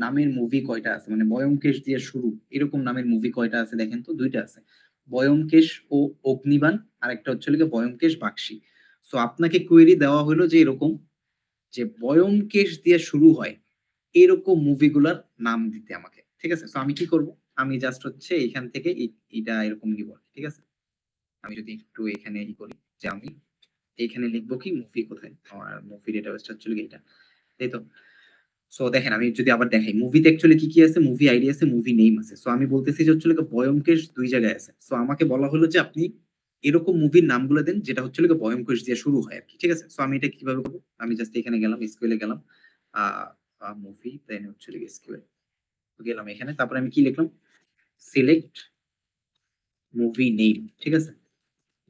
নামের মুভি কয়টা আছে? মানে বয়মকেশ দিয়ে শুরু এরকম নামের মুভি কয়টা আছে দেখেন তো? ২ টা আছে। বয়মকেশ ও অগ্নিবাণ আরেকটা হচ্ছে হলো গিয়ে বয়মকেশ বাকশি। সো আপনাকে কোয়েরি দেওয়া হলো যে এরকম যে বয়মকেশ দিয়ে শুরু হয় এরকম মুভিগুলার নাম দিতে আমাকে। ঠিক আছে? সো আমি কি করব? আমি জাস্ট হচ্ছে এখান থেকে এটা এরকম নিব। ঠিক আছে? আমি যদি একটু এখানে করি যে আমি এইখানে লিখবো কি মুভি কোথায়? আমার মুভি ডেটাবেসটা হচ্ছে হলো গিয়ে এটা। তাই তো? সো দেখেন আমি যদি আবার দেখাই মুভিতে অ্যাকচুয়ালি কি আছে? মুভি আইডি আছে, মুভি নেম আছে। সো আমি বলতেছি যে হচ্ছে হলো গিয়ে ব্যোমকেশ ২ জায়গায় আছে। সো আমাকে বলা হলো যে আপনি এরকম মুভির নামগুলো দেন যেটা হচ্ছে হলো গিয়ে ব্যোমকেশ দিয়ে শুরু হয় আরকি। ঠিক আছে? সো আমি এটা কিভাবে করব? আমি জাস্ট এখানে গেলাম, এসকিউএল এ গেলাম। আ মুভি দেন হচ্ছে হলো গিয়ে এসকিউএল। গেলাম এখানে। তারপরে আমি কি লিখলাম? Select movie name. ঠিক আছে?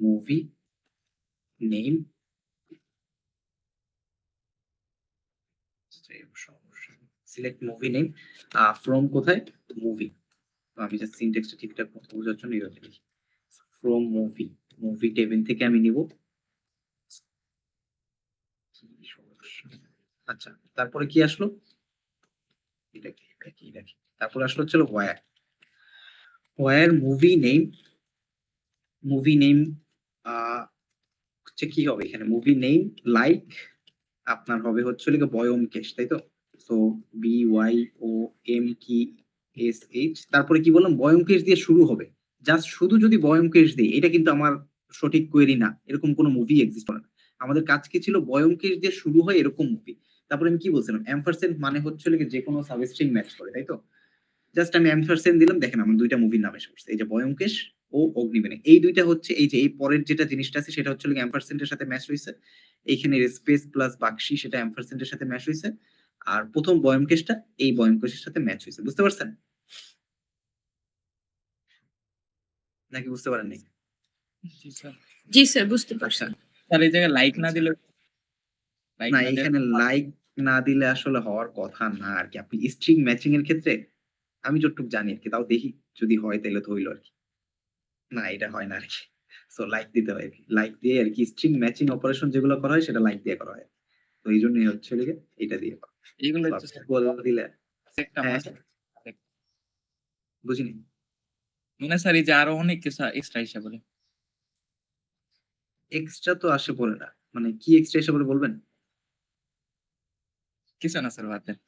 মুভি নেম সমস্যা সিলেক্ট মুভি নেম ফ্রম কোথায়? মুভি। তো আমি জাস্ট সিনট্যাক্সটা ঠিকঠাক মতো বোঝার জন্য এভাবে লিখি। ফ্রম মুভি, মুভি টেবিল থেকে আমি নিব। কি সমস্যা? আচ্ছা, তারপরে কি আসলো? এটা কি? এটা কি? এটা কি? তারপরে আসলো হচ্ছে হলো where. Where movie name, movie name আ হচ্ছে কি হবে এখানে? মুভি নেম লাইক আপনার হবে হচ্ছে হলো গিয়ে বয়মকেশ, তাই তো? সো BYOMKSH তারপরে কি বললাম? বয়মকেশ দিয়ে শুরু হবে। জাস্ট শুধু যদি বয়মকেশ দেই, এটা কিন্তু আমার সঠিক কোয়েরি না। এরকম কোন মুভি এক্সিস্ট করে না। আমাদের কাজ কি ছিল? বয়মকেশ দিয়ে শুরু হয় এরকম মুভি। তারপরে আমি কি বলছিলাম? এম্পারস্যান্ড মানে হচ্ছে হলো গিয়ে যেকোনো সাবস্ট্রিং ম্যাচ করে, তাই তো? জাস্ট আমি এম্পারস্যান্ড দিলাম। দেখেন আমার ২ টা মুভির নাম এসে পড়ছে। এই যে বয়মকেশ ও অগ্নিবেণী। এই ২ টা হচ্ছে এই যে এই পরের যেটা জিনিসটা আছে সেটা হচ্ছে হলো গিয়ে এম্পারস্যান্ড এর সাথে ম্যাচ হইছে। এইখানে স্পেস প্লাস বাকশি সেটা এম্পারস্যান্ড এর সাথে ম্যাচ হইছে। আর ১ম বয়মকেশটা এই বয়মকেশের সাথে ম্যাচ হইছে। বুঝতে পারছেন? নাকি বুঝতে পারেন নাই? জি স্যার। জি স্যার বুঝতে আচ্ছা, পারছি। স্যার এই জায়গায় লাইক না আচ্ছা। দিলে লাইক না না এইখানে লাইক না দিলে আসলে হওয়ার কথা না আরকি। আপনি স্ট্রিং ম্যাচিং এর ক্ষেত্রে আমি যতটুকু জানি আরকি তাও দেখি যদি হয় তাইলে তো হইল আরকি। না এটা হয় না আরকি। সো লাইক দিতে হয় আরকি। লাইক দিয়ে আরকি স্ট্রিং ম্যাচিং অপারেশন যেগুলো করা হয় সেটা লাইক দিয়ে করা হয়। তো এইজন্যই হচ্ছে হলো গিয়ে এটা দিয়ে করা। এইগুলো সো হচ্ছে আপনি স্যার ইকুয়াল দিলে একটা হ্যাঁ, মাস বুঝিনি। মানে স্যার এই যে আরো অনেক কিছু এক্সট্রা হিসাব বলে এক্সট্রা তো আসে পড়ে না। মানে কি এক্সট্রা এসে পড়ে বলবেন? কিছু না স্যার বাদ দেন।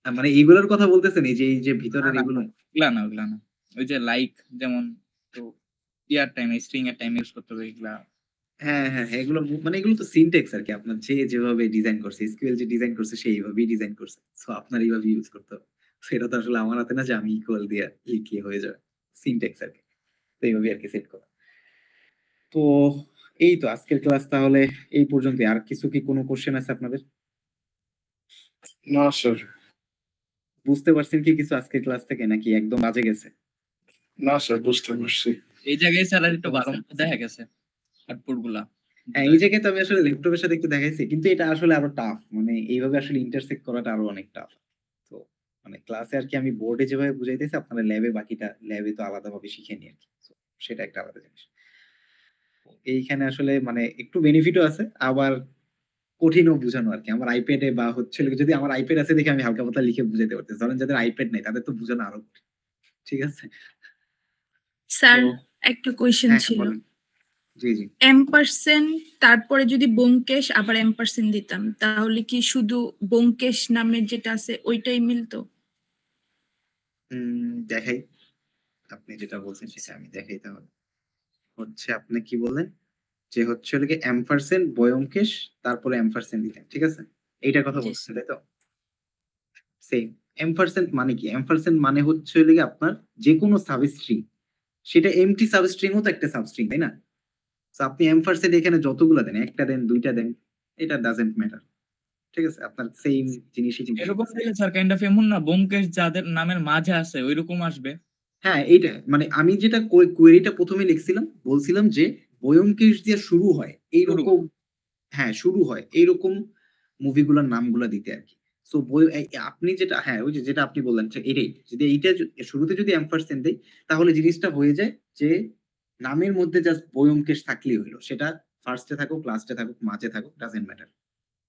মানে এইগুলোর কথা বলতেছেন? এই যে না ভিতরের না এগুলো? ওগুলা না ওই যে লাইক যেমন তো ইয়ার টাইমে স্ট্রিং এর টাইম ইউজ করতে হবে এগুলা। হ্যাঁ, এগুলো মানে এগুলো তো সিনট্যাক্স আরকি। আপনার যে যেভাবে ডিজাইন করছে, SQL যে ডিজাইন করছে সে এইভাবেই ডিজাইন করছে। সো আপনার এইভাবে ইউজ করতে হবে। সো এটা তো আসলে আমার হাতে না যে আমি ইকুয়াল দিয়ে লিখলে হয়ে যাবে। সিনট্যাক্স আরকি। তো এইভাবেই আরকি সেট করা। তো এই তো আজকের ক্লাস তাহলে এই পর্যন্তই। আর কিছু কি কোনো কোয়েশ্চেন আছে আপনাদের? না স্যার, বুঝতে পারছেন কি কিছু আজকের ক্লাস থেকে নাকি একদম বাজে গেছে? না স্যার, বুঝতে পারছি। এই জায়গায় স্যার আর বুঝতে একটু ভালো পারছেন? মতো দেখা গেছে আউটপুট গুলা। হ্যাঁ, এই জায়গায় তো আমি আসলে ল্যাপটপের সাথে একটু দেখাইছি। কিন্তু এটা আসলে আরো টাফ। মানে এইভাবে আসলে ইন্টারসেক্ট করাটা আরো অনেক টাফ। তো মানে ক্লাসে আরকি আমি বোর্ডে যেভাবে বুঝাইতেছি আপনারা ল্যাবে বাকিটা ল্যাবে তো আলাদাভাবে শিখে নিই আরকি। So, সেটা একটা আলাদা জিনিস। এইখানে আসলে মানে একটু বেনিফিটও আছে আবার কঠিনও বুঝানো আরকি। আমার আইপ্যাডে বা হচ্ছে হলো যদি আমার আইপ্যাড আছে দেখে আমি হালকা পাতলা লিখে বুঝাইতে পারতেছি। ধরেন যাদের আইপ্যাড নাই তাদের তো বুঝানো আরো কঠিন। ঠিক আছে? স্যার তো একটা কোয়েশ্চেন হ্যাঁ, ছিল। বলেন। জি। এম্পারসেন্ট তারপরে যদি ব্যোমকেশ আবার এম্পারসেন্ট দিতাম তাহলে কি শুধু ব্যোমকেশ নামের যেটা আছে ওইটাই মিলতো? দেখাই। আপনি যেটা বলছেন সেটা আমি দেখাই তাহলে। হচ্ছে আপনি কি বললেন? যে হচ্ছে হলো গিয়ে এম্পারসেন্ট ব্যোমকেশ তারপরে এম্পারসেন্ট দিলেন। ঠিক আছে? এইটার কথা জি বলতেছেন, তাই তো? সেইম। এম্পারসেন্ট মানে কি? এম্পারসেন্ট মানে হচ্ছে হলো গিয়ে আপনার যেকোনো সাবস্ট্রিং সেটা এম্পটি সাবস্ট্রিং ও তো একটা সাবস্ট্রিং, তাই না? সো আপনি এম্পারসেন্ট এখানে যতগুলা দেন, ১ টা দেন, ২ টা দেন, এটা ডাজন্ট ম্যাটার। ঠিক আছে? আপনার সেইম জিনিসই কিন্তু এরকম হইতেছে। দিলে স্যার কাইন্ড অফ এমন না ব্যোমকেশ যাদের নামের মাঝে আছে ওইরকম আসবে। হ্যাঁ, এইটা মানে আমি যেটা কোয়েরিটা ১ম এ লিখছিলাম, বলছিলাম যে ব্যোমকেশ দিয়ে শুরু হয় শুরু এইরকম হ্যাঁ, শুরু হয় এইরকম মুভিগুলার নামগুলা দিতে আরকি। সো আপনি যেটা হ্যাঁ, ওই যে যেটা আপনি বললেন যে এটাই। যদি এইটা শুরুতে যদি এম্পারসেন্ট দেই তাহলে জিনিসটা হয়ে যায় যে নামের মধ্যে জাস্ট ব্যোমকেশ থাকলেই হইলো। সেটা ফার্স্ট এ থাকুক, লাস্ট এ থাকুক, মাঝে থাকুক ডাজন্ট ম্যাটার।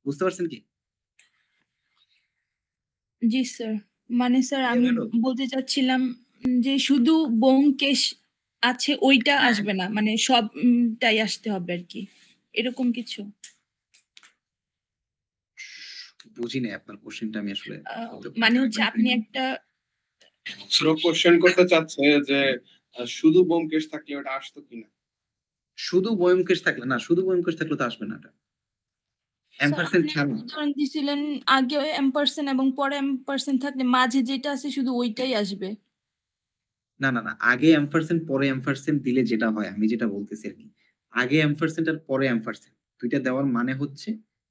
বুঝতে পারছেন কি? জি স্যার। মানে স্যার ক্লিয়ার আমি হইলো? বলতে চাচ্ছিলাম যে শুধু ব্যোমকেশ আছে ওইটা হ্যাঁ। আসবে না। মানে সব টাই আসতে হবে আরকি। এরকম কিছু? বুঝি নাই আপনার কোয়েশ্চেনটা আমি আসলে আ বলতে মানে পারছি হচ্ছে না। আপনি একটা স্যার কোশ্চেন করতে চাচ্ছে যে শুধু ব্যোমকেশ থাকলে ওটা আসতো কিনা? শুধু ব্যোমকেশ থাকলে না, শুধু ব্যোমকেশ থাকলে তো আসবে না এটা। স্যার এম্পারসেন্ট আপনি ছাড়া। উদাহরণ দিছিলেন আগে এম্পারসেন্ট এবং পরে এম্পারসেন্ট থাকলে মাঝে যেটা আছে শুধু ওইটাই আসবে। না। আগে এম্পারসেন্ট পরে এম্পারসেন্ট দিলে যেটা হয় আমি যেটা বলতেছি আরকি। আগে এম্পারসেন্ট আর পরে এম্পারসেন্ট ২ টা দেওয়ার মানে হচ্ছে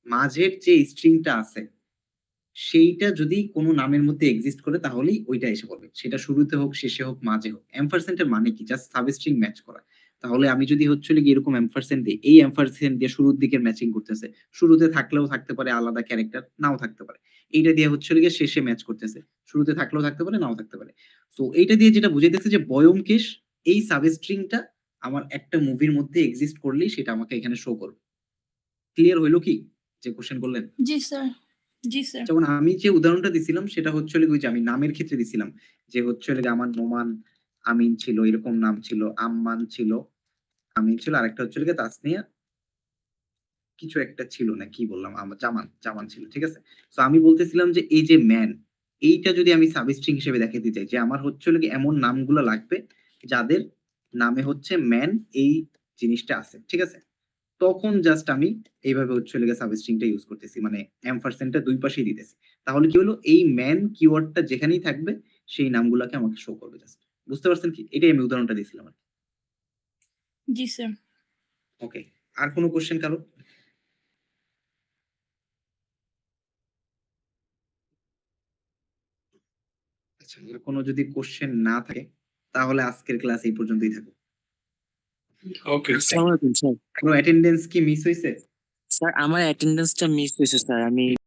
মাঝের যে স্ট্রিংটা আছে সেইটা যদি কোন নামের মধ্যে এক্সিস্ট করে তাহলেই ওইটা এসে পড়বে। সেটা শুরুতে হোক, শেষে হোক, মাঝে হোক। এম্পারসেন্ট এর মানে কি? জাস্ট সাবস্ট্রিং ম্যাচ করা। তাহলে আমি যদি হচ্ছে হলো গিয়ে এরকম এম্পারসেন্ট দেই, এই এম্পারসেন্ট দিয়ে শুরুর দিকের ম্যাচিং করতেছে। শুরুতে থাকলেও থাকতে পারে আলাদা ক্যারেক্টার, নাও থাকতে পারে। এইটা দিয়ে হচ্ছে হলো গিয়ে শেষে ম্যাচ করতেছে। শুরুতে থাকলেও থাকতে পারে, নাও থাকতে পারে। সো এইটা দিয়ে যেটা বুঝাইতেছে যে ব্যোমকেশ এই সাবস্ট্রিংটা আমার একটা মুভির মধ্যে এক্সিস্ট করলেই সেটা আমাকে এখানে শো করবে। ক্লিয়ার হইল কি? যে কোয়েশ্চেন করলেন? জি স্যার, জি স্যার। যেমন আমি যে উদাহরণটা দিছিলাম সেটা হচ্ছে হলো ওই যে আমি নামের ক্ষেত্রে দিছিলাম। যে হচ্ছে হলো গিয়ে আমার নোমান, আমিন ছিল, এরকম নাম ছিল, আম্মান ছিল, আমিন ছিল। আরেকটা হচ্ছে হলো গিয়ে তাসনিয়া কিছু একটা ছিল না কি বললাম? জামান ছিল। ঠিক আছে? সো আমি বলতেছিলাম যে এই যে ম্যান, এইটা যদি আমি সাবস্ট্রিং হিসেবে দেখাইতে চাই যে আমার হচ্ছে হলো গিয়ে এমন নামগুলা লাগবে যাদের নামে হচ্ছে ম্যান এই জিনিসটা আছে। ঠিক আছে? তখন জাস্ট আমি এইভাবে হচ্ছে হলো গিয়ে সাবস্ট্রিংটা ইউজ করতেছি। মানে এম্পারসেন্টটা ২ পাশেই দিতেছি। তাহলে কি হলো? এই ম্যান কিওয়ার্ডটা যেখানেই থাকবে সেই নামগুলাকে আমাকে শো করবে জাস্ট। বুঝতে পারছেন কি? এটাই আমি উদাহরণটা দিছিলাম আরকি। জি স্যার। ওকে। আর কোন কোয়েশ্চেন কারো? আচ্ছা, এর কোন যদি কোয়েশ্চেন না থাকে তাহলে আজকের ক্লাস এই পর্যন্তই থাকুক। ওকে, আসসালামু আলাইকুম স্যার। কারো অ্যাটেন্ডেন্স কি মিস হইছে? স্যার আমার অ্যাটেন্ডেন্সটা মিস হয়েছে স্যার। আমি